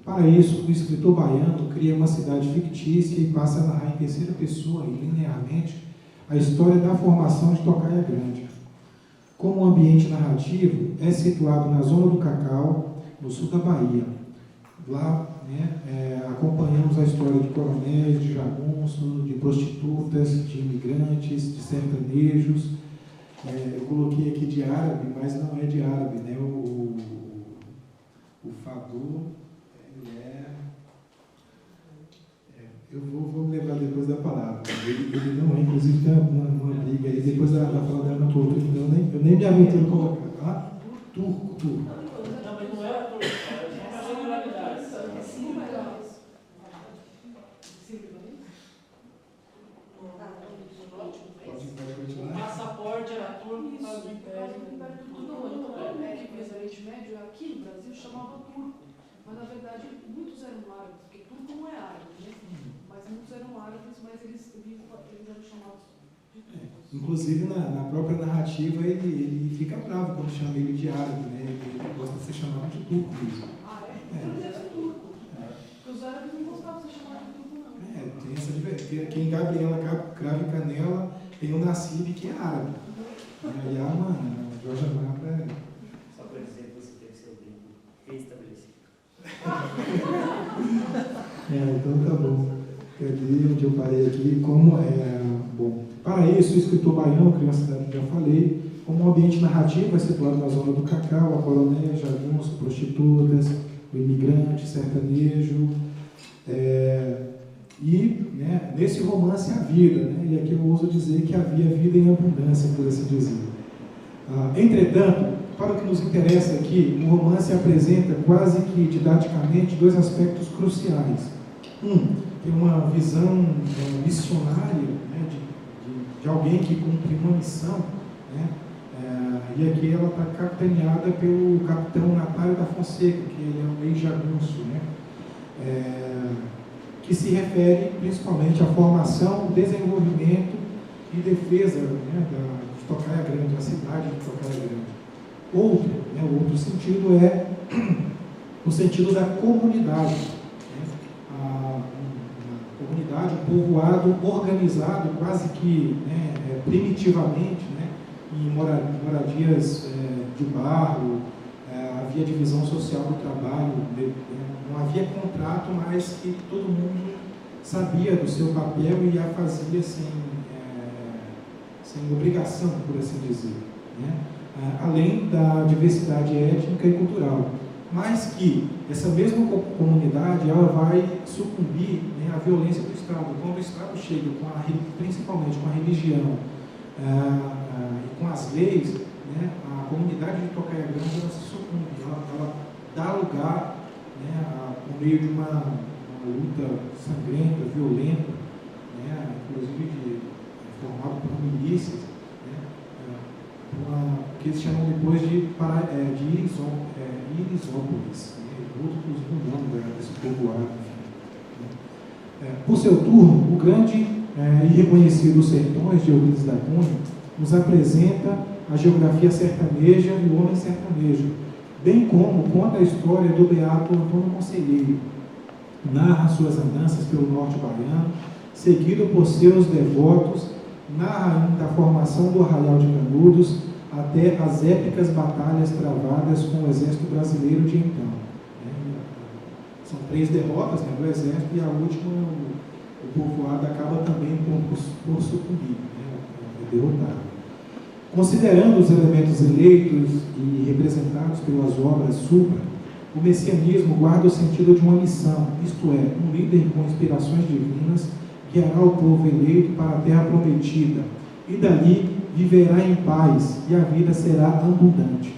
[SPEAKER 4] Para isso, o escritor baiano cria uma cidade fictícia e passa a narrar em terceira pessoa e linearmente a história da formação de Tocaia Grande. Como ambiente narrativo, é situado na zona do Cacau, no sul da Bahia. lá, né, acompanhamos a história de coronéis, de jagunços, de prostitutas, de imigrantes, de sertanejos. Eu coloquei aqui de árabe, mas não é de árabe, né? O Fadul, eu vou me lembrar depois da palavra. Ele não é, inclusive tem uma briga aí, depois da fala dela na cultura, então eu nem me aventuro a colocar. Ah, turco.
[SPEAKER 5] Não, mas não é turco, é uma singularidade.
[SPEAKER 4] Pode continuar.
[SPEAKER 5] O passaporte era turco por causa do Império.
[SPEAKER 6] É que o Oriente Médio aqui no Brasil chamava turco, mas na verdade muitos eram árabes, porque turco não é árabe, né? Mas muitos eram árabes, mas eles eram chamados de turcos.
[SPEAKER 4] Inclusive na própria narrativa ele fica bravo quando chama ele de árabe, né? Ele gosta de ser chamado de turco mesmo.
[SPEAKER 6] Ah, é? Então deve ser turco. Porque os árabes não gostavam de ser chamados de turco, não.
[SPEAKER 4] Tem essa divergência. Aqui em Gabriela Cravo e Canela tem o Nassib, que é árabe. E a Jorge Amado é.
[SPEAKER 1] Só para dizer que você teve seu tempo restabelecido.
[SPEAKER 4] Então tá bom. Cadê onde eu parei aqui? Bom, para isso, o escritor baiano, criança cidade que já falei, como um ambiente narrativo é situado na zona do cacau, a coronéis, jagunço, prostitutas, o imigrante, sertanejo. Né, nesse romance a vida, né, e aqui eu ouso dizer que havia vida em abundância, por assim dizer. Entretanto, para o que nos interessa aqui, o romance apresenta quase que didaticamente dois aspectos cruciais. Tem uma visão missionária, né, de alguém que cumpre uma missão, né, e aqui ela está capitaneada pelo capitão Natário da Fonseca, que ele é um ex-jagunço, né, que se refere principalmente à formação, desenvolvimento e defesa, né, de Tocaia Grande, da cidade de Tocaia Grande. O outro sentido é o sentido da comunidade. A comunidade, um povoado organizado quase que, né, primitivamente, né, em moradias de barro, havia divisão social do trabalho, não havia contrato, mas que todo mundo sabia do seu papel e a fazia sem obrigação, por assim dizer, né? Além da diversidade étnica e cultural, mas que essa mesma comunidade ela vai sucumbir, né, à violência do Estado. Quando o Estado chega, principalmente com a religião e com as leis, né, a comunidade de Tocaia Grande ela se sucumbe, ela dá lugar, né, por meio de uma luta sangrenta, violenta, né, inclusive formada por milícias, né, que eles chamam depois de Irisópolis, outro inclusive o nome desse povoado. Por seu turno, o grande e reconhecido Sertões de Euclides da Cunha nos apresenta a geografia sertaneja e o homem sertanejo, bem como conta a história do beato Antônio Conselheiro. Narra suas andanças pelo norte baiano, seguido por seus devotos, narra ainda a formação do Arraial de Canudos até as épicas batalhas travadas com o exército brasileiro de então. São 3 derrotas, né, do exército, e a última, o povoado acaba também por sucumbir, né, derrotado. Considerando os elementos eleitos e representados pelas obras supra, o messianismo guarda o sentido de uma missão, isto é, um líder com inspirações divinas guiará o povo eleito para a terra prometida, e dali viverá em paz, e a vida será abundante.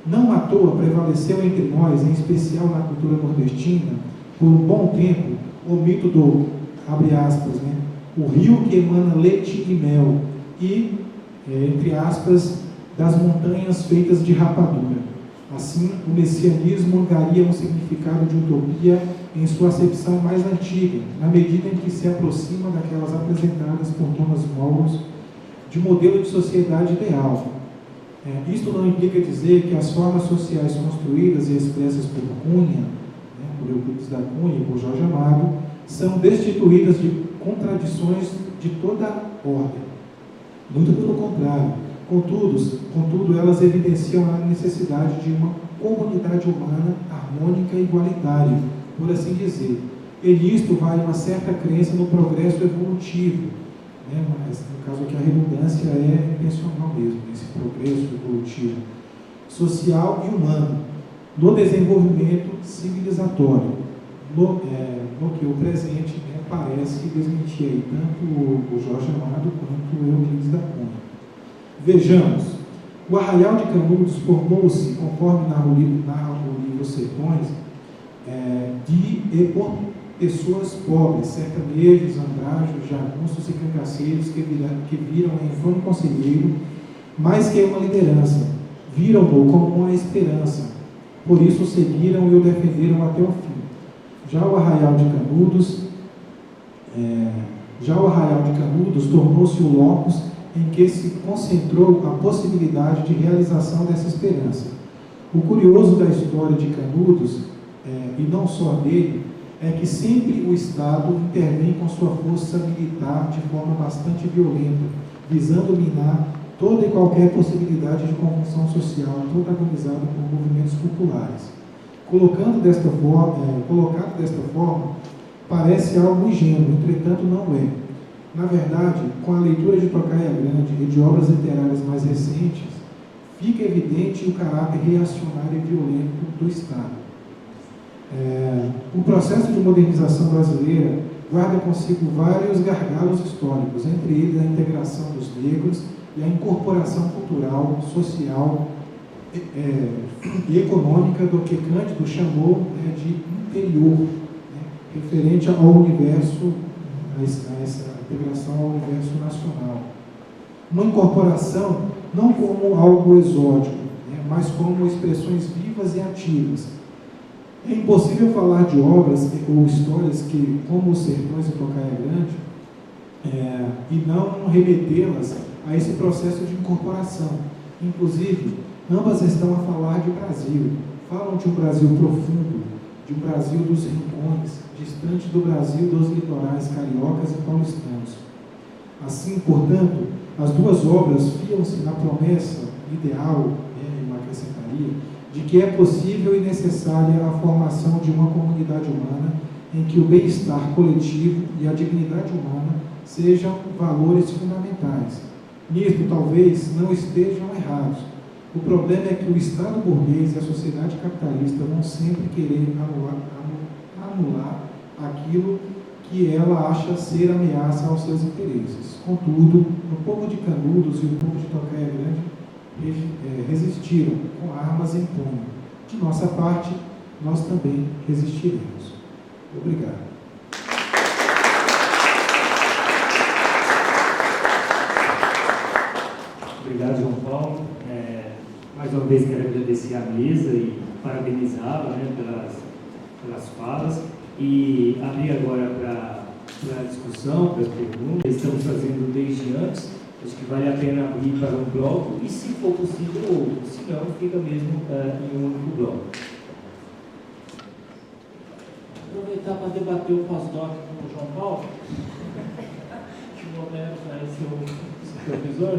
[SPEAKER 4] Não à toa prevaleceu entre nós, em especial na cultura nordestina, por um bom tempo, o mito do, abre aspas, né, o rio que emana leite e mel, e, entre aspas, das montanhas feitas de rapadura. Assim, o messianismo angaria um significado de utopia em sua acepção mais antiga, na medida em que se aproxima daquelas apresentadas por Thomas Malthus de modelo de sociedade ideal. Isto não implica dizer que as formas sociais construídas e expressas por Cunha, né, por Euclides da Cunha e por Jorge Amado, são destituídas de contradições de toda ordem. Muito pelo contrário. Contudo, elas evidenciam a necessidade de uma comunidade humana harmônica e igualitária, por assim dizer. E nisto vai uma certa crença no progresso evolutivo, né? Mas no caso aqui a redundância é intencional mesmo, esse progresso evolutivo, social e humano, no desenvolvimento civilizatório, no que o presente, né, parece desmentir aí, tanto o Jorge Amado quanto o Euclides da Cunha. Vejamos, o Arraial de Canudos formou-se, conforme narra o livro Sertões, por pessoas pobres, sertanejos, andrajos, jagunços e cangaceiros que viram em Antônio Conselheiro mais que uma liderança, viram-no como uma esperança, por isso o seguiram e o defenderam até o fim. Já o Arraial de Canudos tornou-se o locus em que se concentrou a possibilidade de realização dessa esperança. O curioso da história de Canudos, e não só dele, é que sempre o Estado intervém com sua força militar de forma bastante violenta, visando minar toda e qualquer possibilidade de convulsão social protagonizada por movimentos populares. Colocado desta forma, parece algo ingênuo, entretanto não é. Na verdade, com a leitura de Tocaia Grande e de obras literárias mais recentes, fica evidente o caráter reacionário e violento do Estado. O processo de modernização brasileira guarda consigo vários gargalos históricos, entre eles a integração dos negros e a incorporação cultural, social e econômica do que Cândido chamou, né, de interior, né, referente ao universo, a essa integração ao universo nacional. Uma incorporação não como algo exótico, né, mas como expressões vivas e ativas. É impossível falar de obras ou histórias que, como Os Sertões e Tocaia Grande, e não remetê-las a esse processo de incorporação. Inclusive, ambas estão a falar de Brasil. Falam de um Brasil profundo, de um Brasil dos rincões, distante do Brasil dos litorais cariocas e paulistanos. Assim, portanto, as duas obras fiam-se na promessa ideal, eu acrescentaria, de que é possível e necessária a formação de uma comunidade humana em que o bem-estar coletivo e a dignidade humana sejam valores fundamentais. Nisto, talvez, não estejam errados. O problema é que o Estado burguês e a sociedade capitalista vão sempre querer anular aquilo que ela acha ser ameaça aos seus interesses. Contudo, o povo de Canudos e o povo de Tocaia Grande resistiram com armas em punho. De nossa parte, nós também resistiremos. Obrigado.
[SPEAKER 1] Obrigado, João Paulo. Mais uma vez quero agradecer à mesa e parabenizá-la, né, pelas falas, e abrir agora para a discussão, para as perguntas. Estamos fazendo desde antes, acho que vale a pena abrir para um bloco e, se for possível, outro, se não, fica mesmo em um único bloco.
[SPEAKER 5] Aproveitar para debater o pós-doc com o João Paulo, que o momento aí seu supervisor.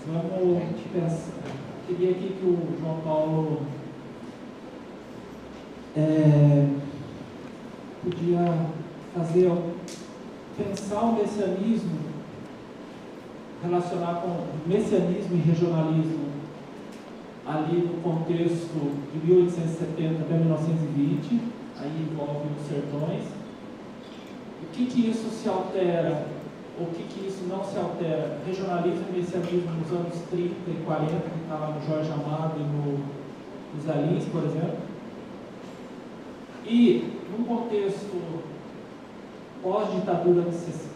[SPEAKER 5] Vamos pensar. Queria aqui que o João Paulo podia pensar o messianismo, relacionar com messianismo e regionalismo ali no contexto de 1870 até 1920, aí envolve os sertões. O que isso se altera, ou o que isso não se altera? Regionalismo e messianismo nos anos 30 e 40, que está lá no Jorge Amado e nos Alins, por exemplo. E, num contexto pós-ditadura,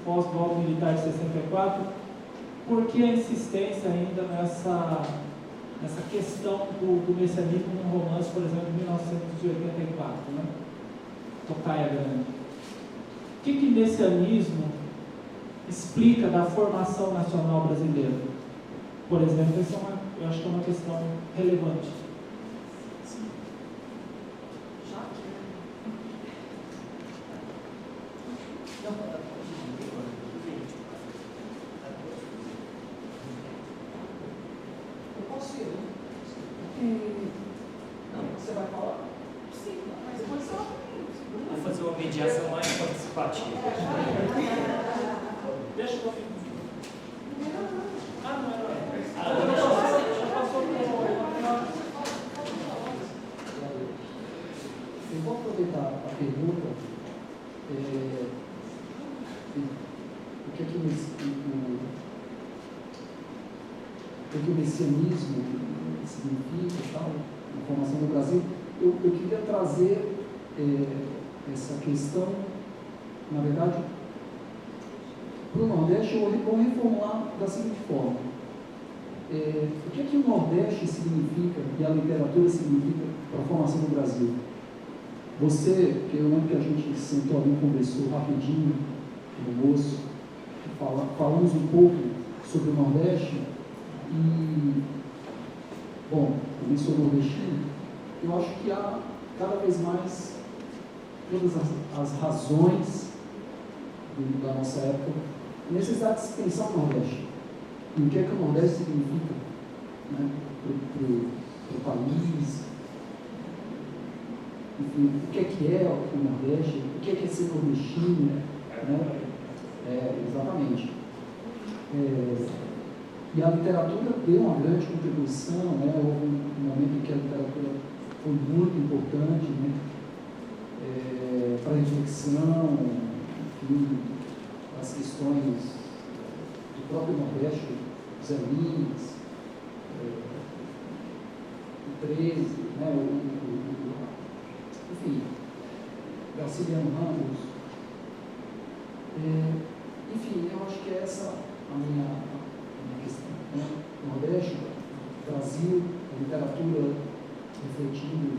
[SPEAKER 5] pós-golpe militar de 64, por que a insistência ainda nessa questão do messianismo num romance, por exemplo, de 1984, né? Tocaia Grande? O que messianismo explica da formação nacional brasileira? Por exemplo, essa eu acho que é uma questão relevante.
[SPEAKER 6] Sim. Já que...
[SPEAKER 7] pergunta, o que é que o messianismo significa e tal, a formação do Brasil. Eu queria trazer essa questão, na verdade, para o Nordeste. Eu vou reformular da seguinte forma: o que é que o Nordeste significa e a literatura significa para a formação do Brasil? Você, que eu lembro que a gente sentou ali e conversou rapidinho no almoço, falamos um pouco sobre o Nordeste e, bom, também sou nordestino. Eu acho que há cada vez mais todas as razões da nossa época, a necessidade de se pensar no Nordeste. E o que é que o Nordeste significa, né, para o país, enfim, o que é o Nordeste, o que é ser nordestino, né? Exatamente. E a literatura deu uma grande contribuição, né? Houve um momento em que a literatura foi muito importante, né? Para a reflexão, enfim, as questões do próprio Nordeste, Zé Lins, o 13, né? Enfim, Graciliano Ramos. Enfim, eu acho que é essa a minha questão, né? Nordeste, Brasil, a literatura refletindo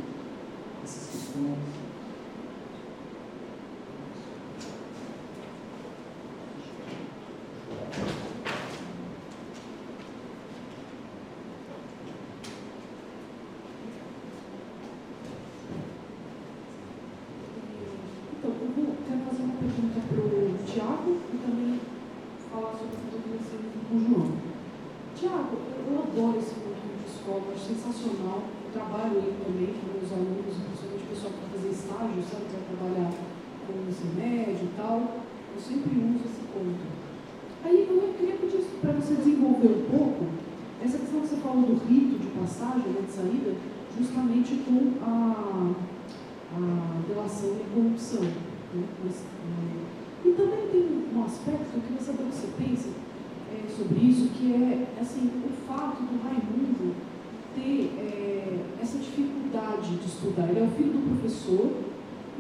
[SPEAKER 7] essas questões.
[SPEAKER 6] Então, eu quero fazer uma pergunta para o Tiago e também falar sobre essa documentação com o João. Tiago, eu adoro esse modelo de escola, acho sensacional. Eu trabalho aí também com meus alunos, principalmente o pessoal que vai fazer estágio, sabe, que vai trabalhar com o ensino médio e tal. Eu sempre uso esse ponto. Aí eu queria pedir para você desenvolver um pouco essa questão que você falou do rito de passagem, né, de saída, justamente com a delação e corrupção. Né? E também tem um aspecto que eu queria saber o que você pensa sobre isso, que é assim, o fato do Raimundo ter essa dificuldade de estudar. Ele é o filho do professor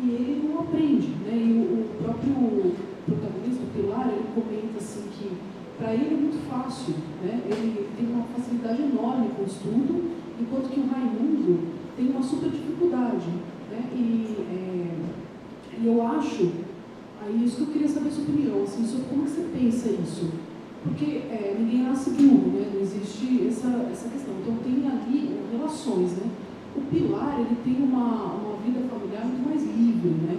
[SPEAKER 6] e ele não aprende. Né? E o próprio protagonista, o Pilar, ele comenta assim, que para ele é muito fácil, né? Ele tem uma facilidade enorme com o estudo, enquanto que o Raimundo tem uma super dificuldade. Né? E eu acho, aí isso que eu queria saber a sua opinião, assim, sobre como que você pensa isso. Porque ninguém nasce burro, né? Não existe essa questão. Então tem ali relações, né? O Pilar, ele tem uma vida familiar muito mais livre, né?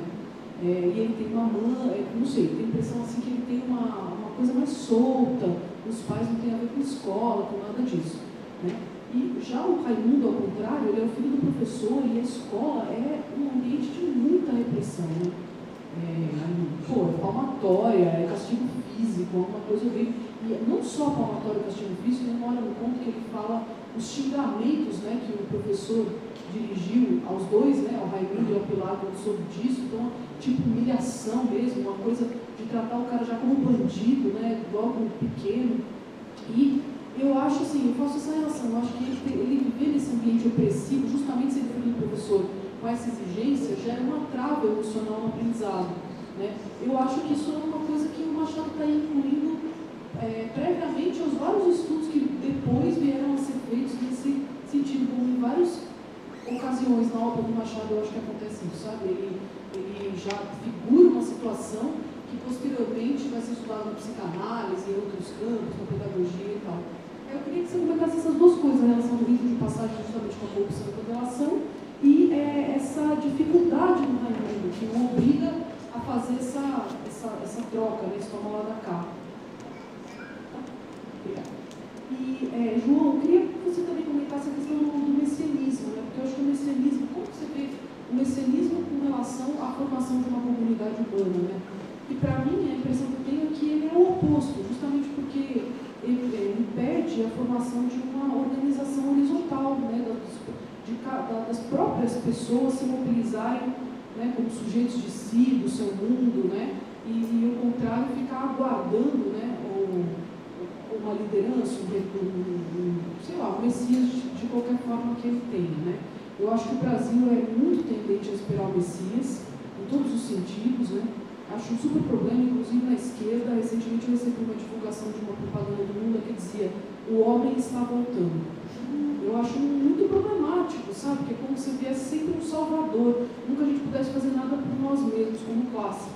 [SPEAKER 6] E ele tem uma mãe, não sei, tem a impressão assim que ele tem uma coisa mais solta, os pais não têm a ver com escola, com nada disso, né? E já o Raimundo, ao contrário, ele é o filho do professor e a escola é um ambiente de muita repressão, né? Palmatória, castigo físico, alguma coisa horrível. E não só palmatória e castigo físico, tem uma hora no conto que ele fala os xingamentos, né, que o professor dirigiu aos dois, né, ao Raimundo e ao Pilar, quando soube disso. Então, tipo humilhação mesmo, uma coisa de tratar o cara já como bandido, né, logo pequeno. E eu acho assim, eu faço essa relação, eu acho que ele viver nesse ambiente opressivo, justamente sendo filho do professor, com essa exigência, gera uma trava emocional no aprendizado. Né? Eu acho que isso é uma coisa que o Machado está incluindo previamente aos vários estudos que depois vieram a ser feitos nesse sentido, como em várias ocasiões na obra do Machado eu acho que acontece isso, sabe? Ele já figura uma situação que posteriormente vai ser estudada na psicanálise, em outros campos, na pedagogia e tal. Eu queria que você comentasse essas duas coisas, a relação do rito de passagem justamente com a corrupção e com a delação, e essa dificuldade no Raimundo, que o obriga a fazer essa troca, né, esse toma lá da cá. E, João, eu queria que você também comentasse a questão do messianismo, né, porque eu acho que o messianismo, como você vê o messianismo com relação à formação de uma comunidade urbana, né? E para mim, a impressão que eu tenho é que ele é o oposto, justamente porque ele impede a formação de uma organização horizontal, né, das próprias pessoas se mobilizarem né, como sujeitos de si, do seu mundo, né, e o contrário, ficar aguardando, né, uma liderança, sei lá, um Messias de qualquer forma que ele tenha, né. Eu acho que o Brasil é muito tendente a esperar o Messias, em todos os sentidos, né. Acho um super problema, inclusive na esquerda. Recentemente eu recebi uma divulgação de uma propaganda do Lula que dizia: o homem está voltando. Eu acho muito problemático, sabe? Porque é como se viesse sempre um salvador, nunca a gente pudesse fazer nada por nós mesmos, como classe.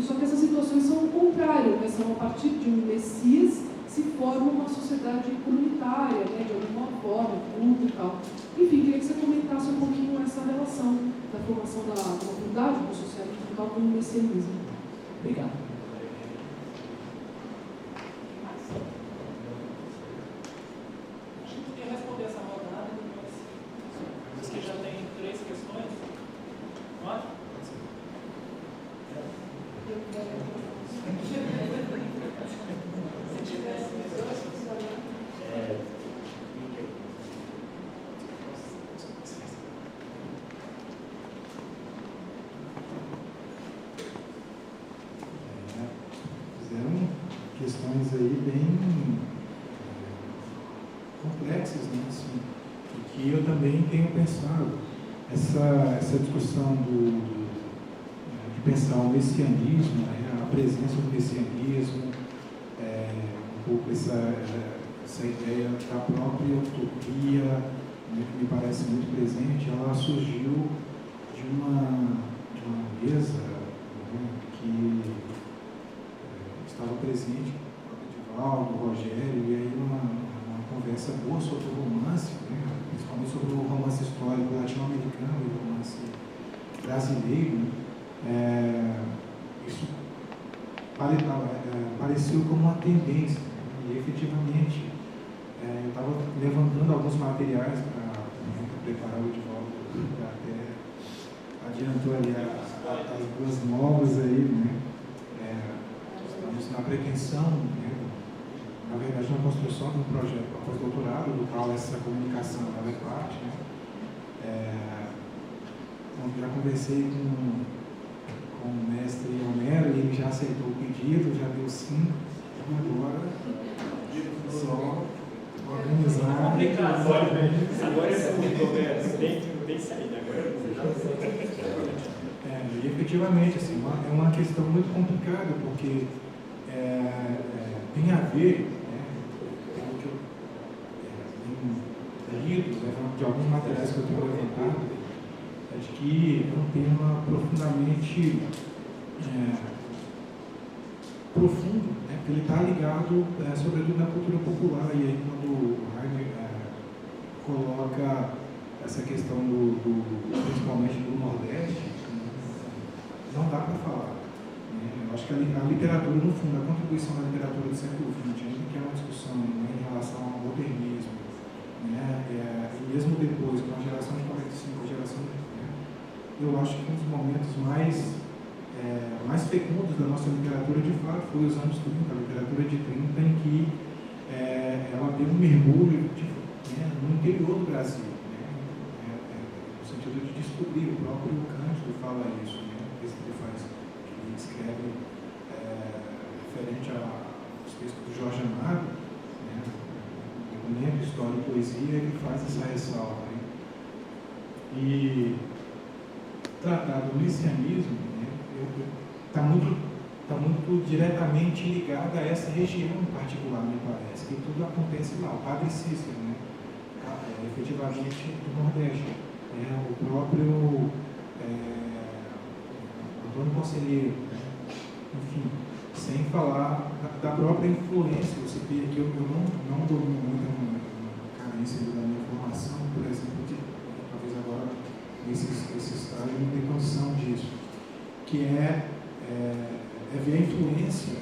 [SPEAKER 6] Só que essas situações são o contrário, né? São a partir de um Messias se forma uma sociedade comunitária, né? De alguma forma, culto e tal. Enfim, queria que você comentasse um pouquinho essa relação da formação da comunidade, do socialismo e tal, com o messianismo.
[SPEAKER 5] Obrigado. Acho que podia responder essa rodada, depois que já tem 3 questões. Pode? Se tivesse
[SPEAKER 4] Fizeram questões aí bem complexas, né? Assim, e que eu também tenho pensado. Essa discussão de pensar o messianismo, né? A presença do messianismo, um pouco essa ideia da própria utopia, né, que me parece muito presente, ela surgiu de uma mesa, né, que estava presente o Edivaldo, o Rogério, e aí uma conversa boa sobre o romance, né, principalmente sobre o romance histórico latino-americano e o romance brasileiro. Isso pareceu como uma tendência, né, e efetivamente eu estava levantando alguns materiais para preparar o Edivaldo, até adiantou ali as 2 novas aí, né? Estamos na pretensão, né? Na verdade, na construção de um projeto para pós-doutorado, do qual essa comunicação ela é parte, né? Já conversei com o mestre Homero e ele já aceitou o pedido, já deu sim, agora só organizar.
[SPEAKER 1] Agora é público, tem saída agora.
[SPEAKER 4] E efetivamente, assim, é uma questão muito complicada, porque tem a ver, né, pelo que eu tenho lido, né, de alguns materiais que eu tenho levantado, de que é um tema profundamente profundo, né, porque ele está ligado, sobretudo, na cultura popular. E aí, quando o Heine coloca essa questão principalmente do Nordeste, não dá para falar. Eu acho que a literatura, no fundo, a contribuição da literatura do século XX, ainda que é uma discussão, né, em relação ao modernismo, né, e mesmo depois, com a geração de 45, a geração de, eu acho que um dos momentos mais fecundos da nossa literatura, de fato, foi os anos 30, a literatura de 30, em que ela deu um mergulho no interior do Brasil, né, no sentido de descobrir. O próprio Cândido fala isso, né, ele escreve referente aos textos do Jorge Amado, né, documento, história e poesia, ele faz essa ressalva. Né, e tratar do messianismo, né, está muito diretamente ligado a essa região em particular, me parece, que tudo acontece lá. O Padre Cícero, né, efetivamente do Nordeste, o próprio Antônio Conselheiro, né, enfim, sem falar da própria influência. Você vê que eu não domino muito a carência da minha formação, por exemplo, que talvez agora esse estágio não tem condição disso, que é ver a influência,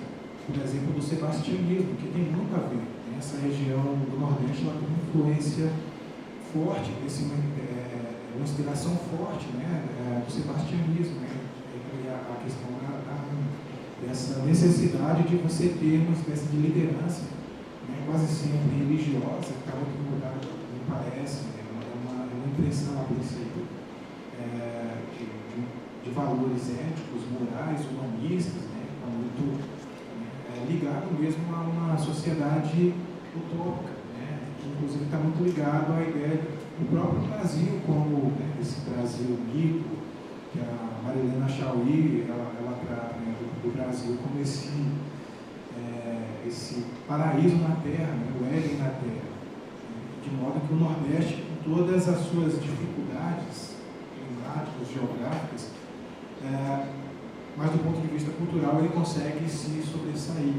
[SPEAKER 4] por exemplo, do sebastianismo, que tem muito a ver. Essa região do Nordeste ela tem uma influência forte, uma inspiração forte, né, do sebastianismo, né, e a questão dessa necessidade de você ter uma espécie de liderança, né, quase sempre religiosa, que está muito mudada, me parece, é uma impressão a princípio, de valores éticos, morais, humanistas, né? Está muito ligado mesmo a uma sociedade utópica, né? Que inclusive está muito ligado à ideia do próprio Brasil, como esse Brasil mito, que a Marilena Chauí, ela trata, né, do Brasil como esse paraíso na terra, né, o Éden na terra, de modo que o Nordeste, com todas as suas dificuldades climáticas, geográficas, mas do ponto de vista cultural ele consegue se sobressair.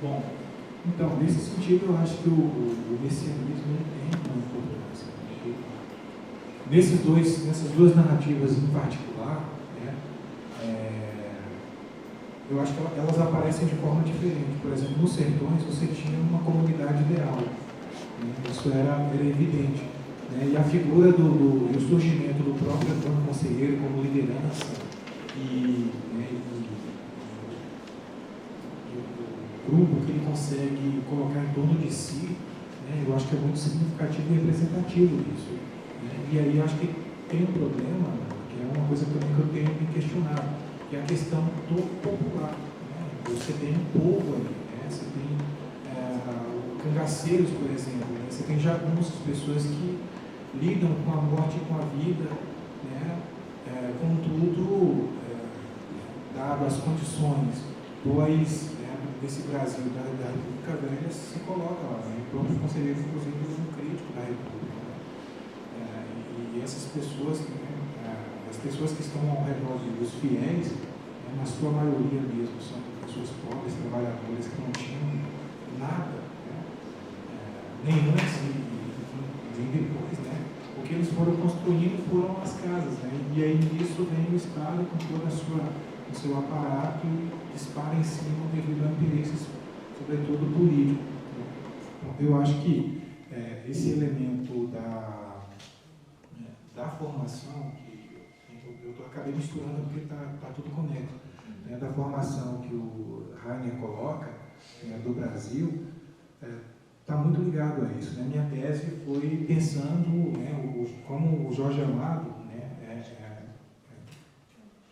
[SPEAKER 4] Bom, então, nesse sentido, eu acho que o messianismo ele tem uma importância. Nessas duas narrativas em particular, né, eu acho que elas aparecem de forma diferente. Por exemplo, nos sertões você tinha uma comunidade ideal, né, isso era evidente. Né, e a figura e o surgimento do próprio Antônio Conselheiro como liderança e o grupo que ele consegue colocar em torno de si, né, eu acho que é muito significativo e representativo disso. Né, e aí eu acho que tem um problema, que é uma coisa também que eu tenho me questionado, que é a questão do popular. Né? Você tem um povo ali, né? Você tem cangaceiros, por exemplo, né? Você tem jagunços, pessoas que lidam com a morte e com a vida, né? Contudo, dado as condições, pois desse Brasil da República Velha se coloca lá, né? O próprio conselheiro, inclusive, é um crítico da República. Né? E essas pessoas, as pessoas que estão ao redor dos fiéis, na sua maioria mesmo, são pessoas pobres, trabalhadoras, que não tinham nada, né? Nem antes nem depois, né? O que eles foram construindo foram as casas, né? E aí nisso vem o Estado com todo o seu aparato e dispara em cima devido a interesses, sobretudo político. Então, eu acho que esse elemento da formação, que eu acabei misturando porque está tudo conectado, né, da formação que o Rainer coloca, do Brasil, está muito ligado a isso. Né? Minha tese foi pensando, né, como o Jorge Amado, né,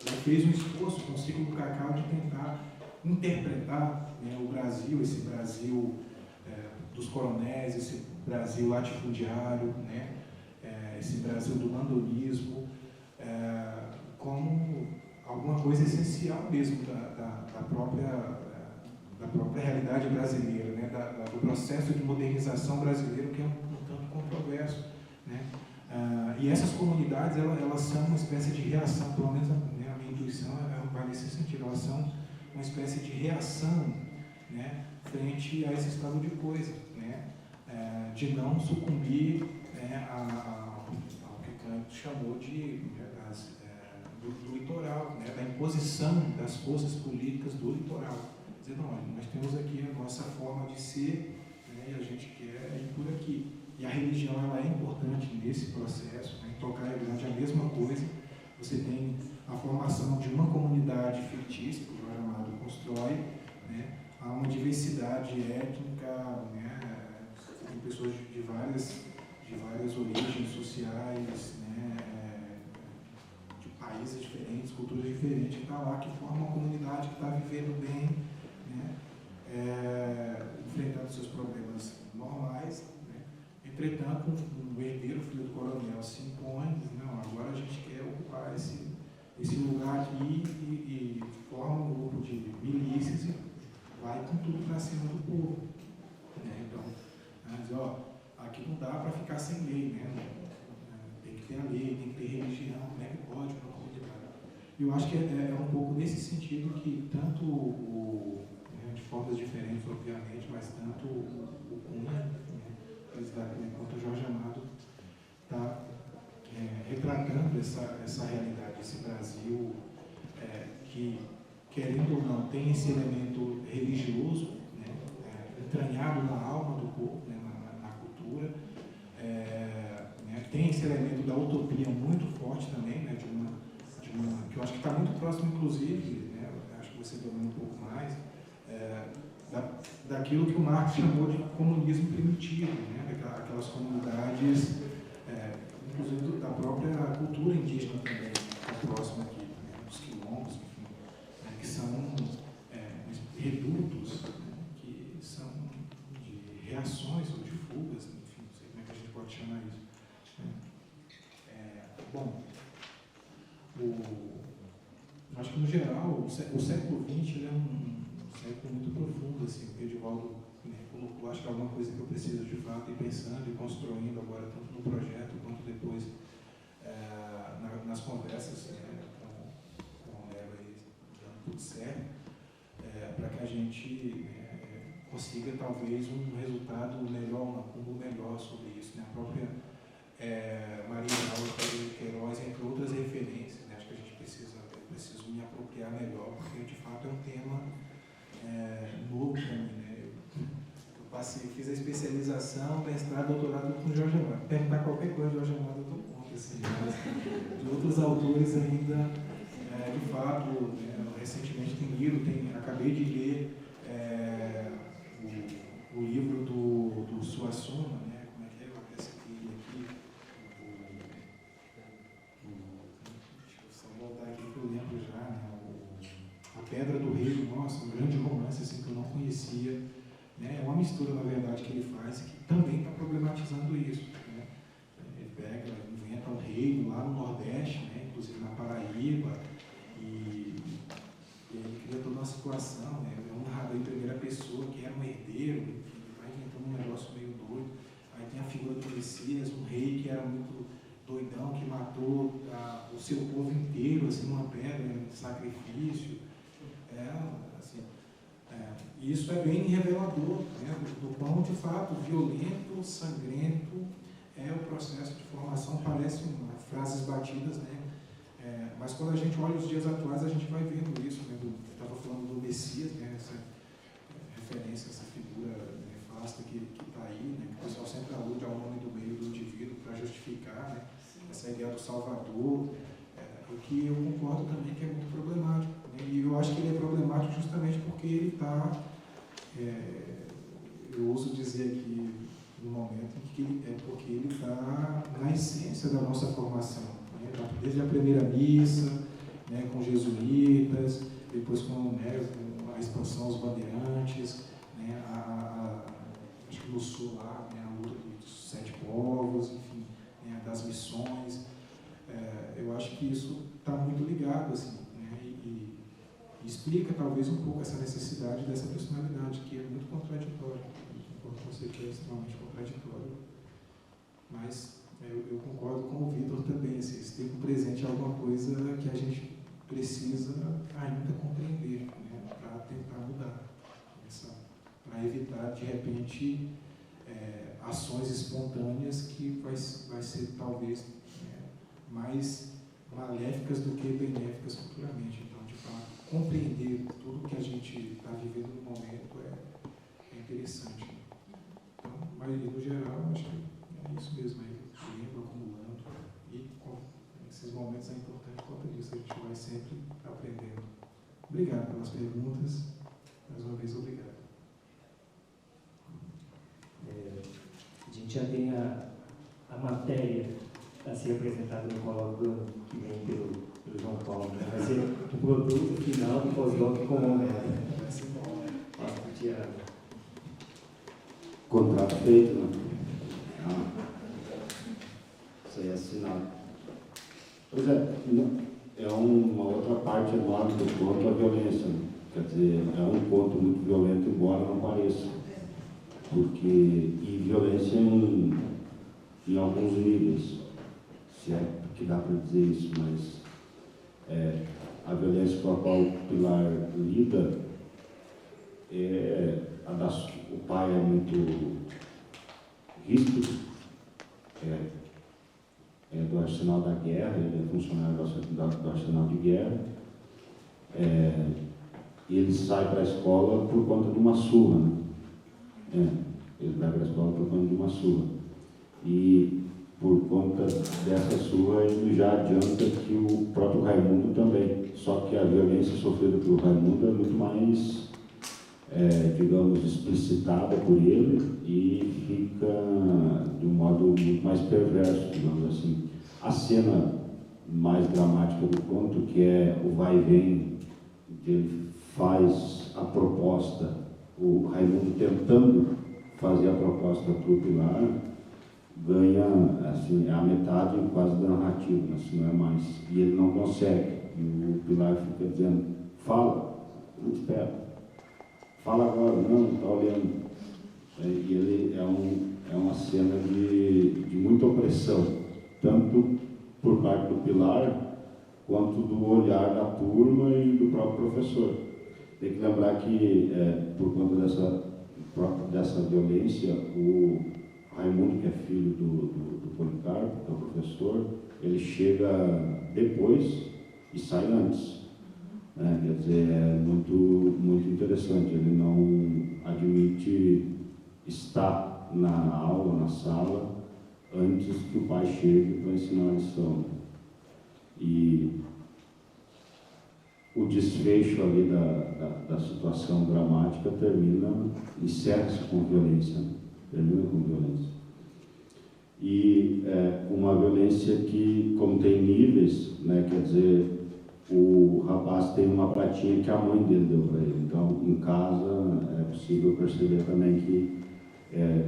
[SPEAKER 4] ele fez um esforço com o ciclo do cacau de tentar interpretar, né, o Brasil, esse Brasil dos coronéis, esse Brasil latifundiário, né, esse Brasil do mandonismo, como alguma coisa essencial mesmo da própria realidade brasileira, né, do processo de modernização brasileiro, que é um tanto controverso. Né? E essas comunidades, elas são uma espécie de reação, pelo menos a minha intuição vai nesse sentido, elas são uma espécie de reação, né, frente a esse estado de coisa, né, de não sucumbir, né, ao que Kant chamou do litoral, né, da imposição das forças políticas do litoral. Dizer, não, nós temos aqui a nossa forma de ser, né, e a gente quer ir por aqui. E a religião, ela é importante nesse processo, né, em Tocar é Grande, a mesma coisa. Você tem a formação de uma comunidade fictícia, que o Jorge Amado constrói, né, há uma diversidade étnica, né, você tem pessoas de várias origens sociais, né, de países diferentes, culturas diferentes, que está lá, que forma uma comunidade que está vivendo bem, né, enfrentando seus problemas normais. Né. Entretanto, um herdeiro, filho do coronel, se impõe, diz, não, agora a gente quer ocupar esse lugar aqui e forma um grupo de milícias e vai com tudo para cima do povo. Né. Então, diz, aqui não dá para ficar sem lei, né. Tem que ter a lei, tem que ter religião, como é que pode para uma comunidade? E eu acho que é um pouco nesse sentido que tanto de formas diferentes, obviamente, mas tanto o Cunha, né, quanto o Jorge Amado está retratando essa realidade, esse Brasil que, querendo ou não, tem esse elemento religioso, né, entranhado na alma do povo, né, na cultura, né, tem esse elemento da utopia muito forte também, né, que eu acho que está muito próximo, inclusive, né, acho que você domina um pouco mais, daquilo que o Marx chamou de comunismo primitivo, né, aquelas comunidades, inclusive da própria cultura indígena também, que é próxima aqui, né, dos quilombos, enfim, né, que são redutos, né, que são de reações ou de fugas, enfim, não sei como é que a gente pode chamar isso. Bom, acho que no geral o século XX ele é um século muito profundo, assim, o Edivaldo, né, colocou, acho que é alguma coisa que eu preciso de fato ir pensando e construindo agora, tanto no projeto quanto depois nas conversas, né, com a Eva aí, dando tudo certo, para que a gente consiga talvez um resultado melhor, um acúmulo melhor sobre isso, né? A própria Maria Laura de Queiroz, entre outras referências, né? Acho que eu preciso me apropriar melhor, porque de fato é um tema novo para mim, né? Eu fiz a especialização, mestrado, doutorado com Jorge Amado. Perguntar qualquer coisa de Jorge Amado eu dou conta, assim, mas de outros autores ainda, de fato, recentemente tem lido, acabei de ler o livro do Suassuna, né? Como é que é? Eu até citei aqui. Deixa eu só voltar aqui que eu lembro já, né? A Pedra do Rei, nossa, um grande romance assim, que eu não conhecia. Né? É uma mistura, na verdade, que ele faz, que também está problematizando isso. Né? Ele inventa um reino lá no Nordeste, né? Inclusive na Paraíba, e ele cria toda uma situação, né? É um narrador em primeira pessoa que era um herdeiro, enfim, ele vai inventando um negócio meio doido. Aí tem a figura do Messias, um rei que era muito doidão, que matou o seu povo inteiro, assim, numa pedra, de sacrifício. Isso é bem revelador, né, do quão, de fato, violento, sangrento é o processo de formação. Parecem frases batidas, né? Mas quando a gente olha os dias atuais, a gente vai vendo isso. Né, eu estava falando do Messias, né, essa referência, essa figura nefasta que está aí, né, que o pessoal sempre alude ao nome do meio do indivíduo para justificar, né, essa ideia do Salvador, o que eu concordo também que é muito problemático. Né, e eu acho que ele é problemático justamente porque ele está, eu ouso dizer aqui, no momento em que porque ele está na essência da nossa formação. Né, desde a primeira missa, né, com jesuítas, depois com a expansão aos bandeirantes, né, acho que no sul lá, né, a luta dos 7 povos, enfim, né, das missões. Eu acho que isso está muito ligado, assim, né, e explica talvez um pouco essa necessidade dessa personalidade, que é muito contraditória, enquanto você que é extremamente contraditório, mas eu concordo com o Vitor também, assim, esse tempo presente é alguma coisa que a gente precisa ainda compreender, né, para tentar mudar, para evitar, de repente, ações espontâneas que vai ser talvez mais maléficas do que benéficas futuramente. Então, de fato, compreender tudo que a gente está vivendo no momento é interessante. Então, mas no geral, acho que é isso mesmo, lembro, acumulando, e nesses momentos é importante por conta disso, a gente vai sempre aprendendo. Obrigado pelas perguntas, mais uma vez obrigado.
[SPEAKER 1] A gente já tem a matéria a ser apresentada no colóquio do ano que vem pelo João Paulo. Né? Vai ser o produto final do pós-doc com o Homero. Vai ser bom, né?
[SPEAKER 2] Contrato feito, né? Isso aí é assinado. Pois é uma outra parte enorme do conto, a violência. Né? Quer dizer, é um conto muito violento, embora não pareça. E violência em alguns níveis, se é que dá para dizer isso, mas a violência com a qual o Pilar lida, o pai é muito ríspido, do arsenal da guerra, ele é funcionário do arsenal de guerra, e ele sai para a escola por conta de uma surra, né? Ele vai para a escola por conta de uma surra. E por conta dessa surra, ele já adianta que o próprio Raimundo também. Só que a violência sofrida pelo Raimundo é muito mais, digamos, explicitada por ele e fica de um modo muito mais perverso, digamos assim. A cena mais dramática do conto, que é o vai e vem, que ele faz a proposta, o Raimundo tentando fazer a proposta para o Pilar, ganha assim, a metade quase da narrativa, assim, não é mais. E ele não consegue. E o Pilar fica dizendo, fala, não espera. Fala agora, não, está olhando. E ele é uma cena de muita opressão, tanto por parte do Pilar, quanto do olhar da turma e do próprio professor. Tem que lembrar que, por conta dessa violência, o Raimundo, que é filho do Policarpo, que é o professor, ele chega depois e sai antes. Quer dizer, é muito, muito interessante. Ele não admite estar na aula, na sala, antes que o pai chegue para ensinar a lição. E o desfecho ali da situação dramática encerra-se com violência, termina com violência. E uma violência que, como tem níveis, né, quer dizer, o rapaz tem uma pratinha que a mãe dele deu para ele. Então, em casa, é possível perceber também que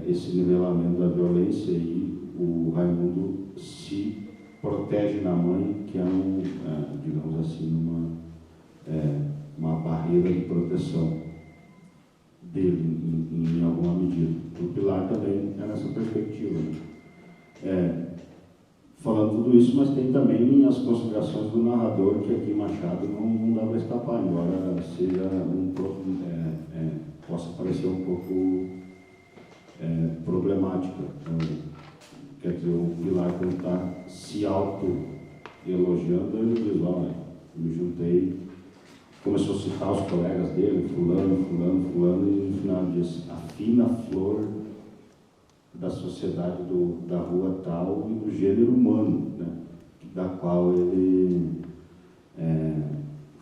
[SPEAKER 2] esse nivelamento da violência e o Raimundo se protege na mãe, que é digamos assim, uma barreira de proteção dele, em alguma medida. O Pilar também é nessa perspectiva. Né? Falando tudo isso, mas tem também as considerações do narrador, que aqui Machado não dá para escapar, embora seja possa parecer um pouco problemática. Quer dizer, o Pilar, quando está se auto-elogiando, ele diz, olha, me juntei, começou a citar os colegas dele, fulano, e no final diz, a fina flor da sociedade da rua tal e do gênero humano, né, da qual ele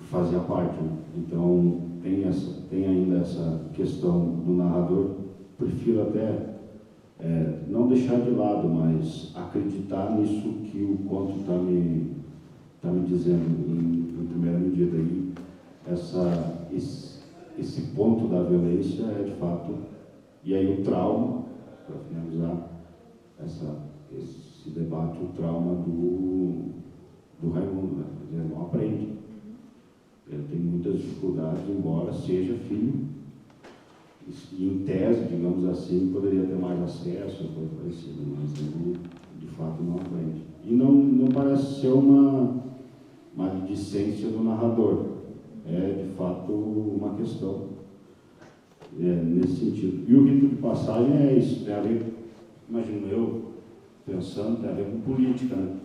[SPEAKER 2] fazia parte. Né? Então, tem ainda essa questão do narrador. Prefiro até não deixar de lado, mas acreditar nisso que o conto está me dizendo em primeira medida. E esse ponto da violência é, de fato, e aí o trauma, para finalizar esse debate, o trauma do Raimundo, né? Quer dizer, não aprende. Ele tem muitas dificuldades, embora seja filho, e em tese, digamos assim, poderia ter mais acesso, coisa parecida, mas ele, de fato, não aprende. E não parece ser uma maledicência do narrador. É, de fato, uma questão nesse sentido. E o rito de passagem é isso, tem a ver, imagino eu, pensando, tem a ver com política, né?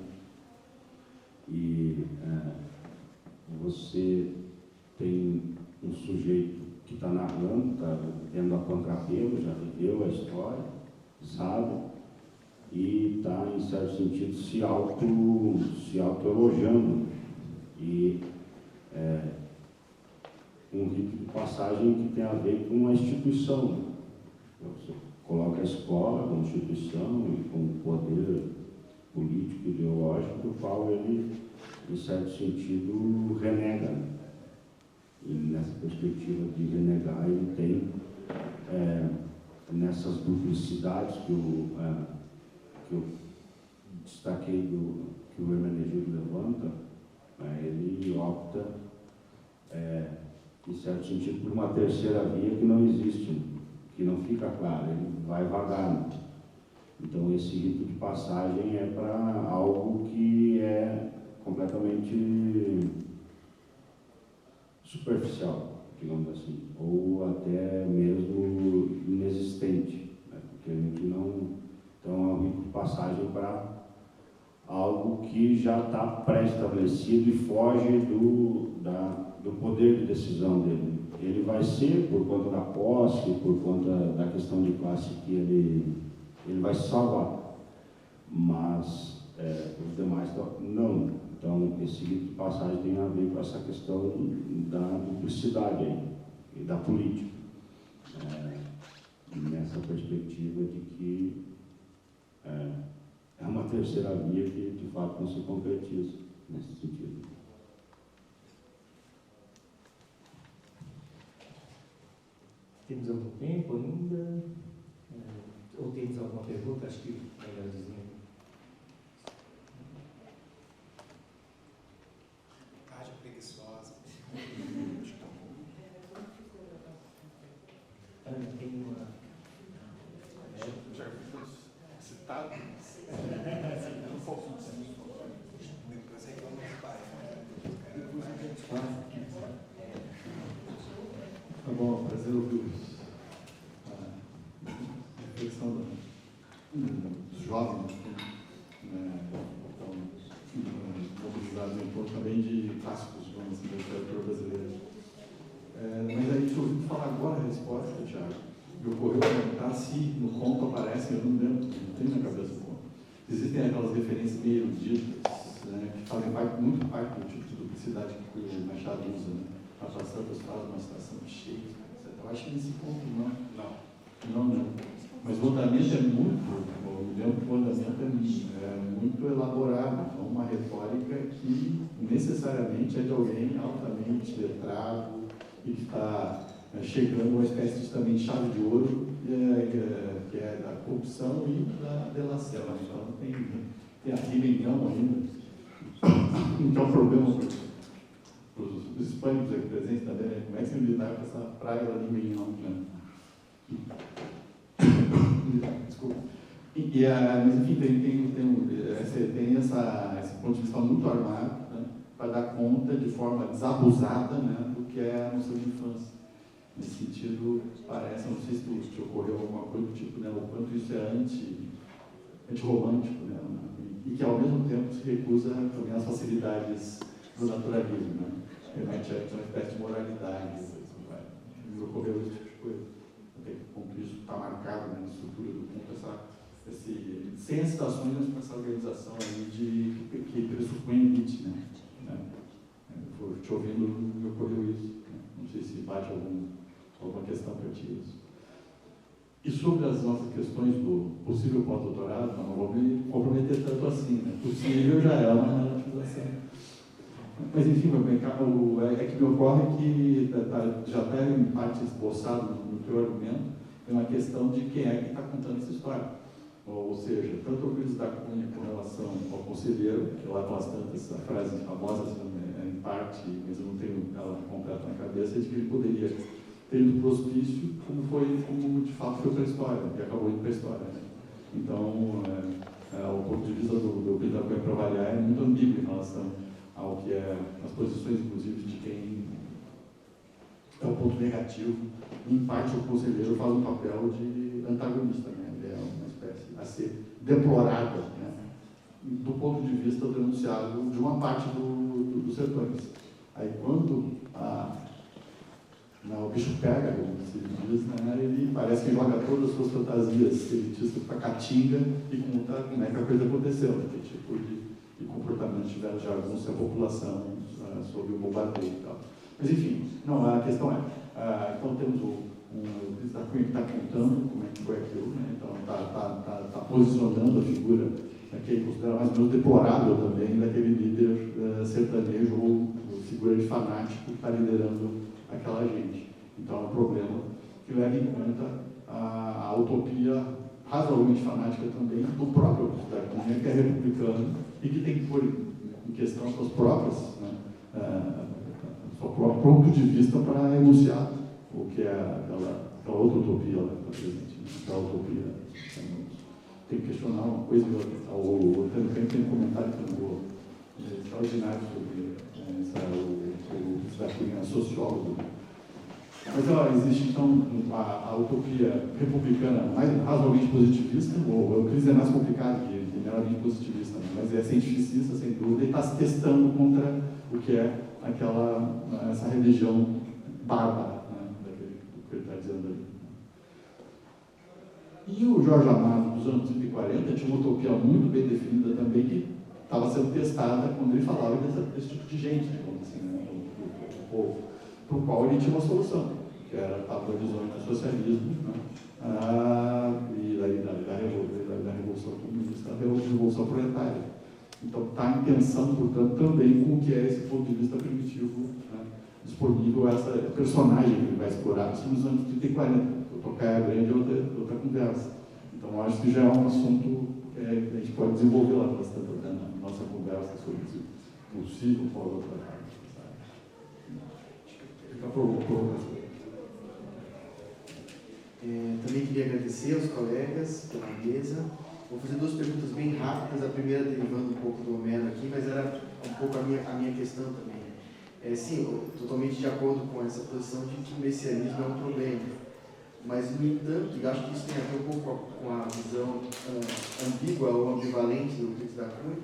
[SPEAKER 2] E você tem um sujeito que está narrando, está tendo a contrapelo, já viveu a história, sabe, e está, em certo sentido, se auto-elogiando. E um rito de passagem que tem a ver com a instituição. Né? Você coloca a escola como instituição e como poder político, ideológico, do qual ele, em certo sentido, renega. Né? E nessa perspectiva de renegar, ele tem nessas duplicidades que eu destaquei que o Hermenegildo levanta, ele opta, em certo sentido, por uma terceira via que não existe, que não fica clara, ele vai vagar. Né? Então, esse rito de passagem é para algo que é completamente superficial, digamos assim, ou até mesmo inexistente, né? Porque a gente não... Então, é um rito de passagem para algo que já está pré-estabelecido e foge do poder de decisão dele. Ele vai ser, por conta da posse, por conta da questão de classe que ele vai se salvar, mas os demais não. Então, esse rito de passagem tem a ver com essa questão da duplicidade aí, e da política, nessa perspectiva de que uma terceira via que, de fato, não se concretiza nesse sentido.
[SPEAKER 1] Temos algum tempo ainda? Ou temos alguma pergunta? Acho que é melhor dizer.
[SPEAKER 3] Haja preguiçosa.
[SPEAKER 1] Tem uma...
[SPEAKER 3] Já foi citado? Não foi depois reclama do pai.
[SPEAKER 8] Tá bom, prazer ouvir a reflexão dos jovens, né, estão mobilizados em torno também de clássicos, vamos assim, da literatura brasileira. Mas a gente ouviu falar agora a resposta, Thiago, me ocorreu perguntar se no conto aparece, eu não lembro, não tenho na cabeça o conto. Existem aquelas referências meio eruditas, né, que fazem muito parte do tipo de duplicidade que o Machado usa, né? A Santos faz uma citação de Shakespeare, etc. Eu acho que nesse ponto não. Mas o andamento é muito elaborado, então uma retórica que necessariamente é de alguém altamente letrado e que está chegando a uma espécie de também chave de ouro, que é da corrupção e da delação. Então tem a rima em não ainda. Então o problema os hispânicos aqui presentes também, né? Como é que se lidar com essa praga da língua em não, né? Desculpa. Mas enfim, tem esse ponto de vista muito armado, né? Para dar conta de forma desabusada, né? Do que é a noção de infância. Nesse sentido, parece, não sei se te ocorreu alguma coisa do tipo, né? O quanto isso é antirromântico, né? E que ao mesmo tempo se recusa também às facilidades do naturalismo, né? Remete a uma espécie de moralidade, me ocorreu esse tipo de coisa. Como isso está marcado, né, na estrutura do conto, sem as citações, mas com essa organização aí que pressupõe limite, né? Te ouvindo, me ocorreu isso. Né? Não sei se bate alguma questão para ti isso. E sobre as nossas questões do possível pós-doutorado, não vou me comprometer tanto assim, né? Possível já é uma relativização. Mas, enfim, é que me ocorre que já está em parte esboçado no teu argumento, é uma questão de quem é que está contando essa história. Ou seja, tanto o Euclides da Cunha com relação ao conselheiro, que lá bastante essa frase famosa, assim, em parte, mas eu não tenho ela completa na cabeça, de que ele poderia ter ido para o hospício, como de fato foi para a história, e acabou indo para a história. Né? Então, o ponto de vista do Euclides da Cunha para avaliar é muito ambíguo em relação ao que é as posições, inclusive, de quem é o ponto negativo. Em parte, o conselheiro faz um papel de antagonista, né? Ele é uma espécie a ser deplorada, né? Do ponto de vista denunciado de uma parte dos setores. Aí, quando o bicho pega, como se diz, né? Ele parece que joga todas as suas fantasias elitistas para a caatinga e conta como é que a coisa aconteceu, né? Que tipo de comportamento tiveram já alguns a população sobre o bombardeio e tal. Mas enfim, não, a questão então temos o Euclides da Cunha que está contando como é que foi aquilo, né? Então está posicionando a figura que ele considera mais ou menos deplorável também daquele líder sertanejo ou figura de fanático que está liderando aquela gente. Então é um problema que leva em conta a utopia razoavelmente fanática também do próprio Euclides da Cunha, que é republicano e que tem que pôr em questão suas próprias, seu próprio ponto de vista para enunciar o que é aquela outra utopia lá que está presente, né? Aquela utopia. Tem que questionar uma coisa e outra. O Tano tem um comentário que eu vou extraordinário sobre o da Cunha, sociólogo. Mas existe então a utopia republicana mais razoavelmente positivista, ou o Euclides é mais complicado que meramente positivista, né? Mas é cientificista, sem dúvida, e está se testando contra o que é essa religião bárbara, né? Do que ele está dizendo ali. E o Jorge Amado, dos anos 30 tinha uma utopia muito bem definida também, que estava sendo testada quando ele falava desse tipo de gente, digamos assim, né? O povo, para o qual ele tinha uma solução, que era o horizonte do socialismo, né? E da Revolução Comunista vista da Revolução Proletária. Então, está em tensão, portanto, também com o que é esse ponto de vista primitivo, né, disponível a essa personagem que ele vai explorar nos anos 30 e 40. Eu tocar a grande outra conversa. Então, eu acho que já é um assunto que a gente pode desenvolver lá bastante na nossa conversa sobre esse possível pós-autoritário. Fica provocação.
[SPEAKER 9] Também queria agradecer aos colegas pela mesa. Vou fazer duas perguntas bem rápidas, a primeira derivando um pouco do Homero aqui, mas era um pouco a minha questão também. Sim, eu totalmente de acordo com essa posição de que o messianismo é um problema. Mas, no entanto, e acho que isso tem a ver um pouco com a visão ambígua ou ambivalente do Euclides da Cunha,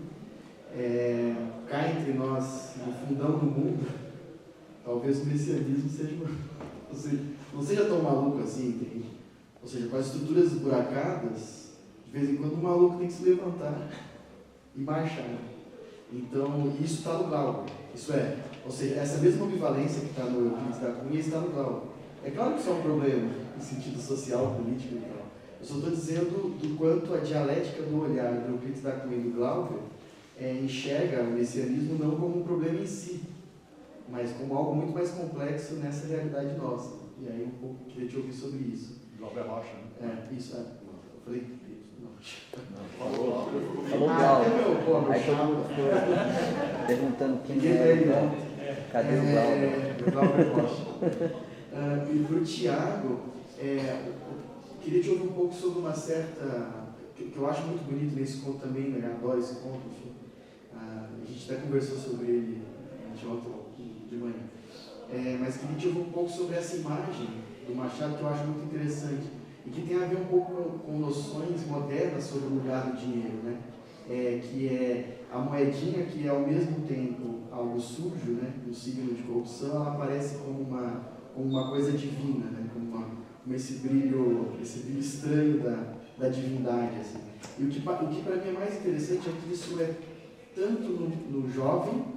[SPEAKER 9] cá entre nós, no fundão do mundo, talvez o messianismo seja não seja tão maluco assim, entende? Ou seja, com as estruturas esburacadas, de vez em quando o maluco tem que se levantar e marchar. Então, isso está no Glauber. Ou seja, essa mesma ambivalência que está no Euclides da Cunha está no Glauber. É claro que isso é um problema, no sentido social, político e tal. Eu só estou dizendo do quanto a dialética do olhar do Euclides da Cunha e do Glauber enxerga o messianismo não como um problema em si, mas como algo muito mais complexo nessa realidade nossa. E aí, um pouco, queria te ouvir sobre isso.
[SPEAKER 8] Glauber Rocha, né?
[SPEAKER 9] Isso. Eu falei...
[SPEAKER 10] Falou Glauber. Aí todo mundo ficou perguntando quem é. Cadê o Glauber?
[SPEAKER 9] O Glauber Rocha. E para o Tiago, queria te ouvir um pouco sobre uma certa... que eu acho muito bonito nesse conto também, né? Eu adoro esse conto, enfim. A gente até conversou sobre ele ontem de manhã. Mas queria te ouvir um pouco sobre essa imagem do Machado, que eu acho muito interessante, e que tem a ver um pouco com noções modernas sobre o lugar do dinheiro, né? Que é a moedinha, que é ao mesmo tempo algo sujo, né? No signo de corrupção, ela aparece como uma coisa divina, né? Como esse brilho estranho da divindade, assim. E o que para mim é mais interessante é que isso é tanto no jovem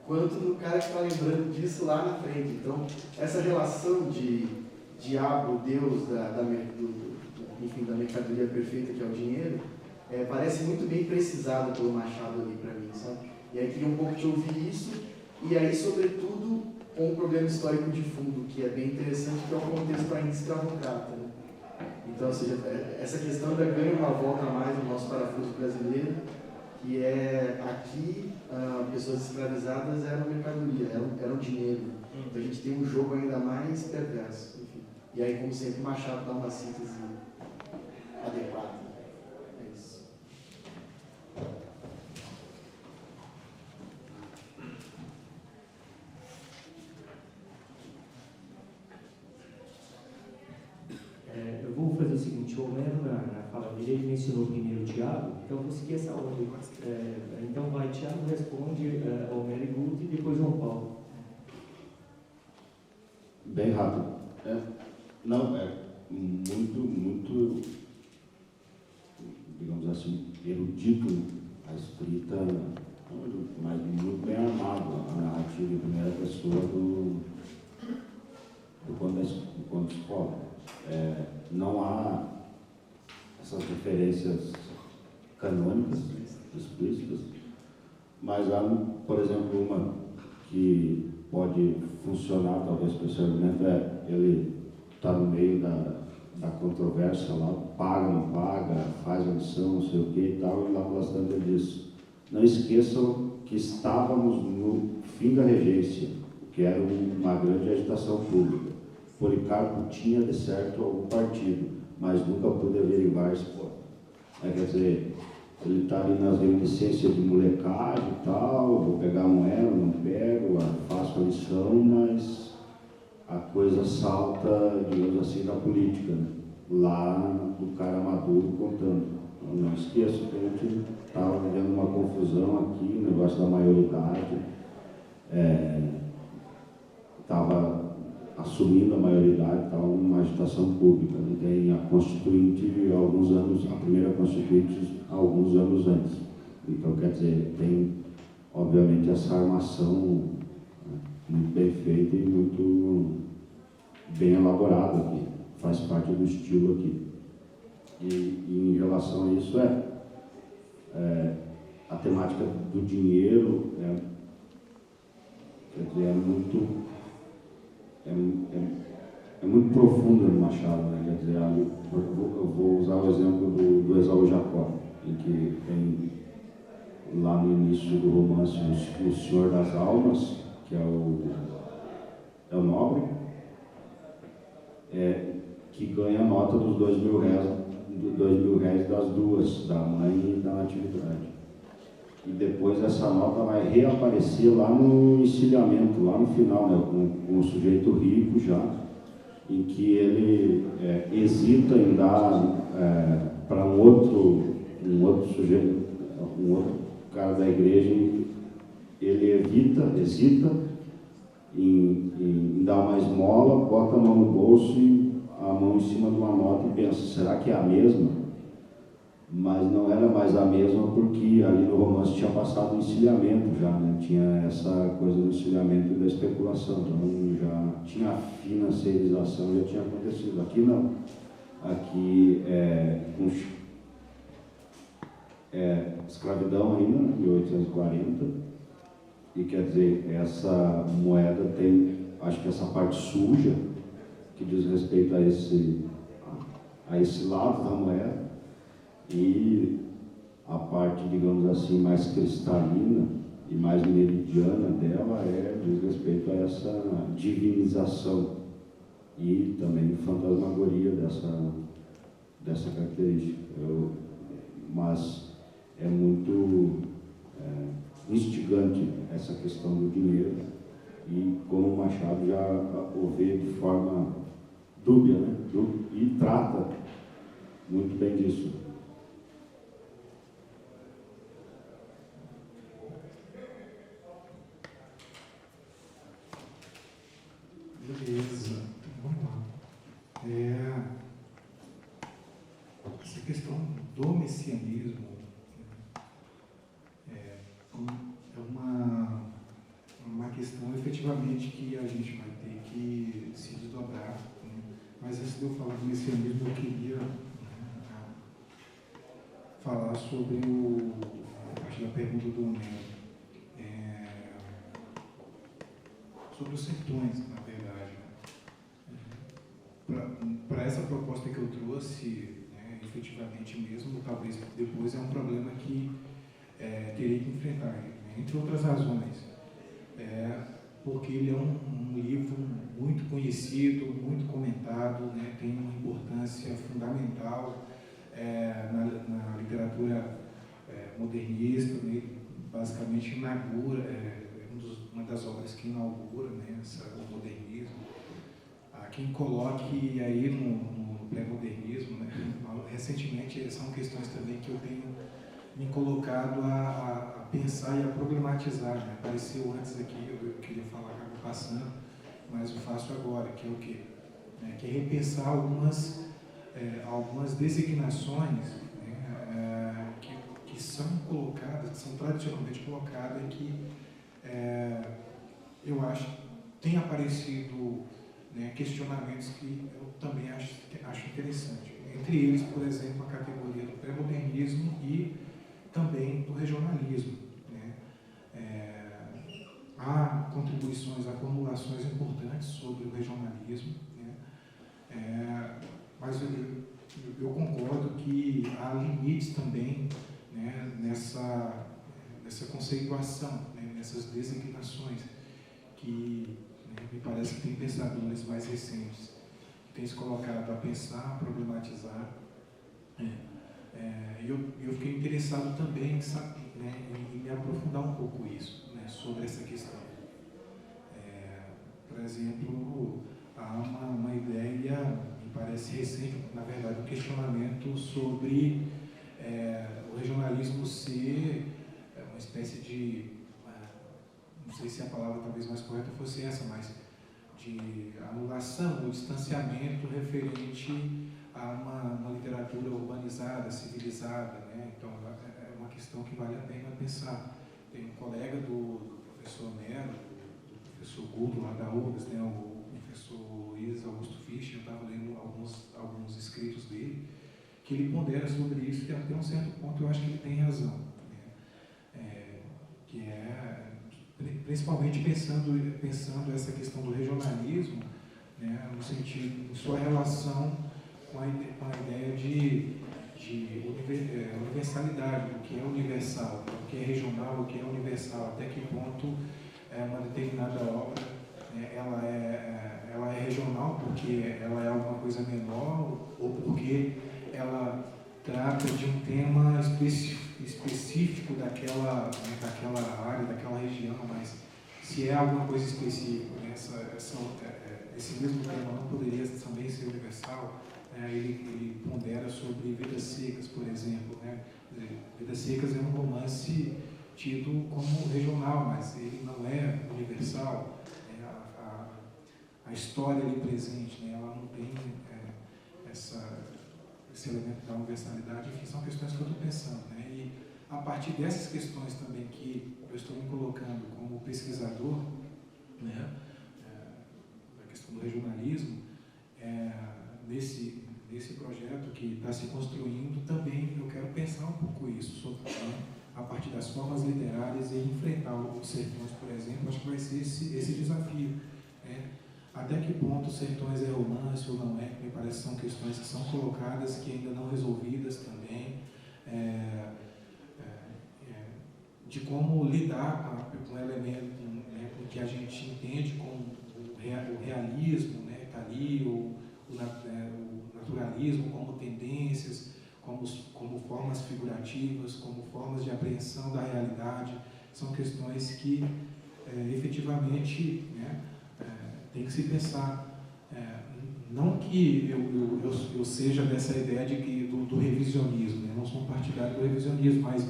[SPEAKER 9] quanto no cara que está lembrando disso lá na frente. Então, essa relação de diabo, Deus, da mercadoria perfeita que é o dinheiro, parece muito bem precisado pelo Machado ali para mim, sabe? E aí queria um pouco te ouvir isso, e aí, sobretudo, com um problema histórico de fundo, que é bem interessante, que é o contexto ainda escravocrata, né? Então, ou seja, essa questão ainda ganha uma volta a mais no nosso parafuso brasileiro, que aqui, pessoas escravizadas eram mercadoria, eram dinheiro. Então a gente tem um jogo ainda mais perverso, enfim. E aí, como sempre, Machado dá uma síntese adequada. É isso.
[SPEAKER 1] Eu vou fazer o seguinte: o Homero, na fala dele, ele mencionou primeiro o Tiago, então eu vou seguir essa ordem. Então vai, Tiago responde, Homero e Guto, e depois João Paulo.
[SPEAKER 2] Bem rápido. Não, é muito, digamos assim, erudito a escrita, mas muito bem armado a narrativa em primeira pessoa do conto escola. Não há essas referências canônicas, explícitas, mas há, por exemplo, uma que pode funcionar, talvez, para esse argumento, ele está no meio da controvérsia lá, paga, não paga, faz a lição, não sei o que e tal, e lá bastante ele diz: não esqueçam que estávamos no fim da regência, que era uma grande agitação pública. Policarpo tinha, de certo, algum partido, mas nunca pôde averiguar-se. Quer dizer, ele está ali nas reminiscências de molecagem e tal, vou pegar moeda, não pego, faço a lição, mas a coisa salta, digamos assim, da política, né? Lá do cara maduro contando. Não esqueça que a gente estava vivendo uma confusão aqui, o negócio da maioridade, estava assumindo a maioridade, estava numa agitação pública, né? Tem a Constituinte a primeira Constituinte alguns anos antes. Então, quer dizer, tem, obviamente, essa armação, né, muito bem feita e muito bem elaborada aqui, faz parte do estilo aqui. E em relação a isso, a temática do dinheiro quer dizer, é muito profunda no Machado, né? Quer dizer, eu vou usar o exemplo do Esaú Jacó, em que tem lá no início do romance o Senhor das Almas, que é o nobre, que ganha a nota dos R$2.000 das duas, da mãe e da Natividade. E depois essa nota vai reaparecer lá no encilhamento, lá no final, né, com o sujeito rico já, em que ele hesita em dar para um outro sujeito, um outro cara da igreja, ele hesita em dar uma esmola, bota a mão no bolso e a mão em cima de uma nota e pensa, será que é a mesma? Mas não era mais a mesma porque ali no romance tinha passado o encilhamento já, né? Tinha essa coisa do encilhamento e da especulação, então já tinha a financiarização, já tinha acontecido. Aqui não. Aqui escravidão ainda, 1840, e quer dizer, essa moeda tem, acho que essa parte suja, que diz respeito a esse lado da moeda, e a parte, digamos assim, mais cristalina e mais meridiana dela diz respeito a essa divinização e também fantasmagoria dessa característica. Mas é muito instigante essa questão do dinheiro e como o Machado já o vê de forma dúbia, né? E trata muito bem disso.
[SPEAKER 4] Beleza, vamos lá. Essa questão do messianismo é uma questão efetivamente que a gente vai ter que se desdobrar, né? Mas antes de eu falar do messianismo, eu queria falar sobre a parte da pergunta do Homero, sobre os sertões, na verdade. Para essa proposta que eu trouxe, efetivamente mesmo, talvez depois é um problema que terei que enfrentar, né? Entre outras razões, porque ele é um livro muito conhecido, muito comentado, né? Tem uma importância fundamental na literatura modernista, né? Basicamente inaugura, uma das obras que inaugura, né, o modernismo. Há quem coloque aí no pré-modernismo, né? Recentemente são questões também que eu tenho me colocado a pensar e a problematizar, né? Apareceu antes aqui, eu queria falar, acabo passando, mas eu faço agora, que é o quê? Que é repensar algumas designações, né, que são colocadas, que são tradicionalmente colocadas e que eu acho que tem aparecido, né, questionamentos que eu também acho interessante. Entre eles, por exemplo, a categoria do pré-modernismo e também do regionalismo, né? Há contribuições, há formulações importantes sobre o regionalismo, né? Mas eu concordo que há limites também, né, nessa conceituação, né, nessas designações que, né, me parece que tem pensadores mais recentes que têm se colocado a pensar, a problematizar. Eu fiquei interessado também, sabe, né, em me aprofundar um pouco isso, né, sobre essa questão. Por exemplo, há uma ideia, me parece recente, na verdade, um questionamento sobre o regionalismo ser uma espécie de, não sei se a palavra talvez mais correta fosse essa, mas de anulação ou distanciamento referente a uma literatura urbanizada, civilizada, né? Então é uma questão que vale a pena pensar. Tem um colega do professor Homero, do professor Guto lá da URGS, né? O professor Luiz Augusto Fischer, eu estava lendo alguns escritos dele, que ele pondera sobre isso, que até um certo ponto eu acho que ele tem razão. Que é, principalmente pensando essa questão do regionalismo, né, no sentido, em sua relação com a ideia de universalidade, o que é universal, o que é regional, o que é universal, até que ponto uma determinada obra ela é regional porque ela é alguma coisa menor ou porque ela trata de um tema específico daquela área, daquela região, mas se é alguma coisa específica, né, esse mesmo tema não poderia também ser universal. Ele pondera sobre Vidas Secas, por exemplo. Né? Vidas Secas é um romance tido como regional, mas ele não é universal. A história ali presente, né? Ela não tem esse elemento da universalidade. Enfim, são questões que eu estou pensando. Né? E a partir dessas questões também que eu estou me colocando como pesquisador, né? Da questão do regionalismo, nesse projeto que está se construindo, também eu quero pensar um pouco isso, a partir das formas literárias e enfrentar os sertões, por exemplo. Acho que vai ser esse desafio. Né? Até que ponto os sertões é romance ou não é, me parece que são questões que são colocadas, que ainda não resolvidas também, de como lidar com o elemento, né, com o que a gente entende como o realismo, né, está ali, o naturalismo como tendências, como formas figurativas, como formas de apreensão da realidade. São questões que efetivamente, né, tem que se pensar. Não que eu seja dessa ideia do revisionismo, né? Não sou um partidário do revisionismo, mas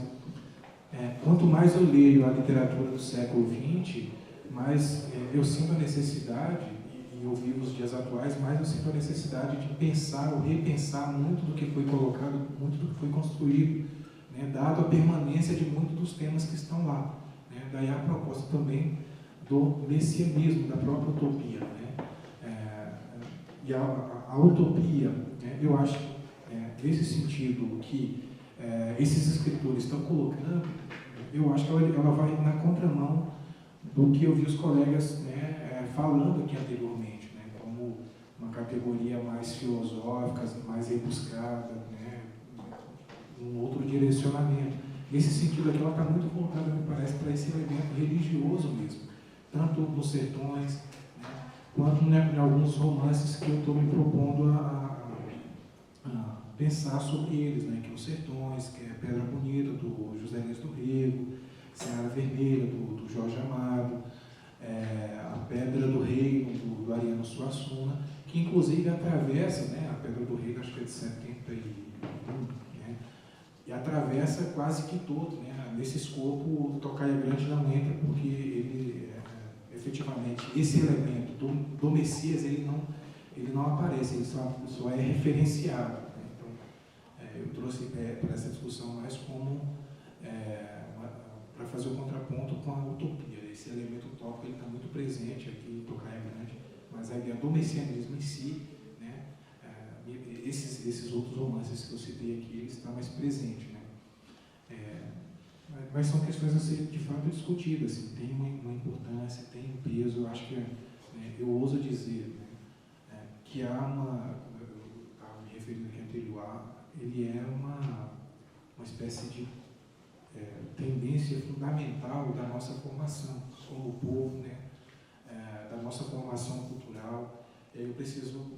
[SPEAKER 4] quanto mais eu leio a literatura do século XX, mais eu sinto a necessidade, e eu vivo os dias atuais, mais eu sinto a necessidade de pensar ou repensar muito do que foi colocado, muito do que foi construído, né? Dado a permanência de muitos dos temas que estão lá. Né? Daí a proposta também do messianismo, da própria utopia. Né? E a utopia, né? Eu acho, nesse sentido que esses escritores estão colocando, eu acho que ela vai na contramão do que eu vi os colegas, né, falando aqui anteriormente, né, como uma categoria mais filosófica, mais rebuscada, né, um outro direcionamento. Nesse sentido aqui, ela está muito voltada, me parece, para esse elemento religioso mesmo, tanto nos sertões, né, quanto em alguns romances que eu estou me propondo a pensar sobre eles, né, que é os Sertões, que é Pedra Bonita, do José Inês do Rego, Seara Vermelha, do Jorge Amado, a Pedra do Reino, do Ariano Suassuna, que inclusive atravessa, né, a Pedra do Reino, acho que é de 71, né, e atravessa quase que todo, né, nesse escopo o Tocaia Grande não entra, porque ele, efetivamente, esse elemento do Messias, ele não aparece, ele só é referenciado. Eu trouxe para essa discussão mais como para fazer o contraponto com a utopia. Esse elemento utópico está muito presente aqui em Tocaia Grande, mas a ideia do messianismo em si, né, esses outros romances que eu citei aqui, ele está mais presente. Né? Mas são questões a serem de fato discutidas, assim, tem uma importância, tem um peso. Eu acho que eu ouso dizer, né, que há uma, estava me referindo aqui anterior, ele é uma espécie de tendência fundamental da nossa formação como povo, né? Da nossa formação cultural. Eu preciso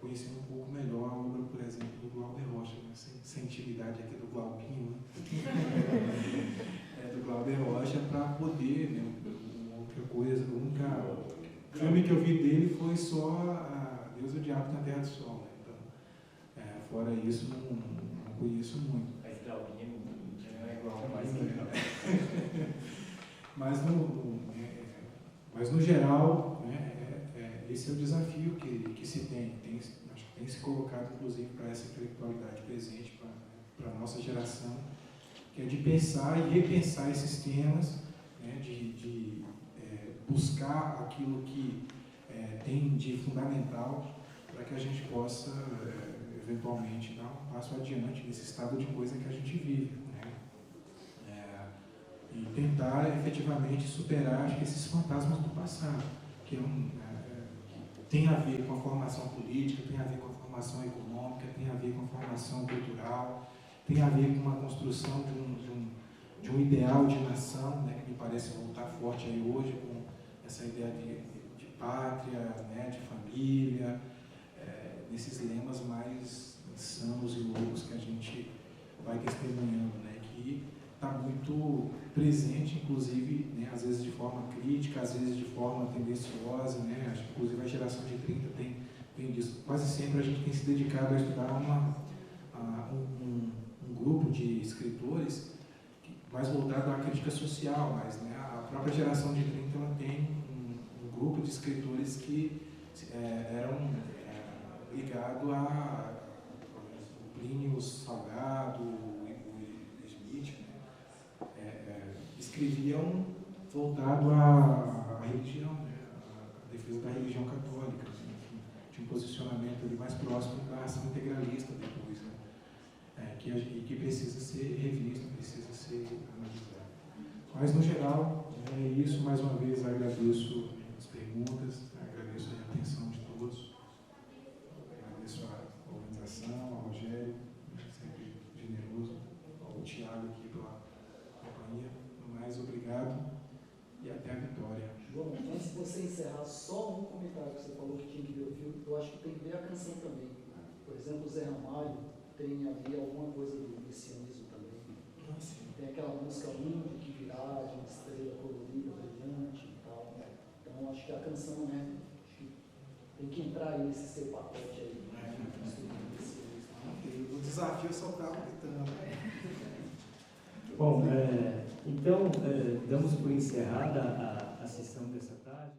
[SPEAKER 4] conhecer um pouco melhor a obra, por exemplo, do Glauber Rocha, né? Sem intimidade aqui do Glaubinho, né? Do Glauber Rocha, para poder, né? Outra coisa, o único filme que eu vi dele foi só Deus e o Diabo na Terra do Sol. Né? Então, fora isso, não conheço muito.
[SPEAKER 1] Mas Glaubinho não é igual,
[SPEAKER 4] mas no geral, né, esse é o desafio que se tem. Acho que tem se colocado, inclusive, para essa intelectualidade presente, para a nossa geração, que é de pensar e repensar esses temas, né, de buscar aquilo que tem de fundamental para que a gente possa eventualmente dar um passo adiante nesse estado de coisa que a gente vive, né? E tentar efetivamente superar, acho que esses fantasmas do passado, que tem a ver com a formação política, tem a ver com a formação econômica, tem a ver com a formação cultural, tem a ver com uma construção de um ideal de nação, né, que me parece voltar forte aí hoje, com essa ideia de pátria, né, de família, nesses lemas mais insanos e loucos que a gente vai testemunhando, né, que está muito presente, inclusive, né, às vezes de forma crítica, às vezes de forma tendenciosa, né, acho que inclusive a geração de 30 tem disso. Quase sempre a gente tem se dedicado a estudar um grupo de escritores mais voltado à crítica social, mas, né, a própria geração de 30 ela tem um grupo de escritores que eram ligados a Plínio Salgado, o Smith, né, escreviam voltado à religião, né, à defesa da religião católica, assim, tinha um posicionamento ali mais próximo da ação integralista depois, né, que precisa ser revista, precisa ser analisada. Mas, no geral, é isso. Mais uma vez, agradeço as perguntas, agradeço a atenção de todos, agradeço a organização, ao Rogério, sempre generoso, ao Tiago aqui pela companhia. Mais obrigado e até a vitória.
[SPEAKER 7] João, antes de você encerrar, só um comentário que você falou que tinha que ver o filme, eu acho que tem que ver a canção também. Por exemplo, o Zé Ramalho tem ali alguma coisa do messianismo também. Tem aquela música Mundo que virá, de uma estrela colorida, brilhante e tal. Né? Então, acho que a canção, né, acho que tem que entrar aí nesse seu pacote aí.
[SPEAKER 9] O desafio é soltar o gritando.
[SPEAKER 1] Bom, então, damos por encerrada a sessão dessa tarde.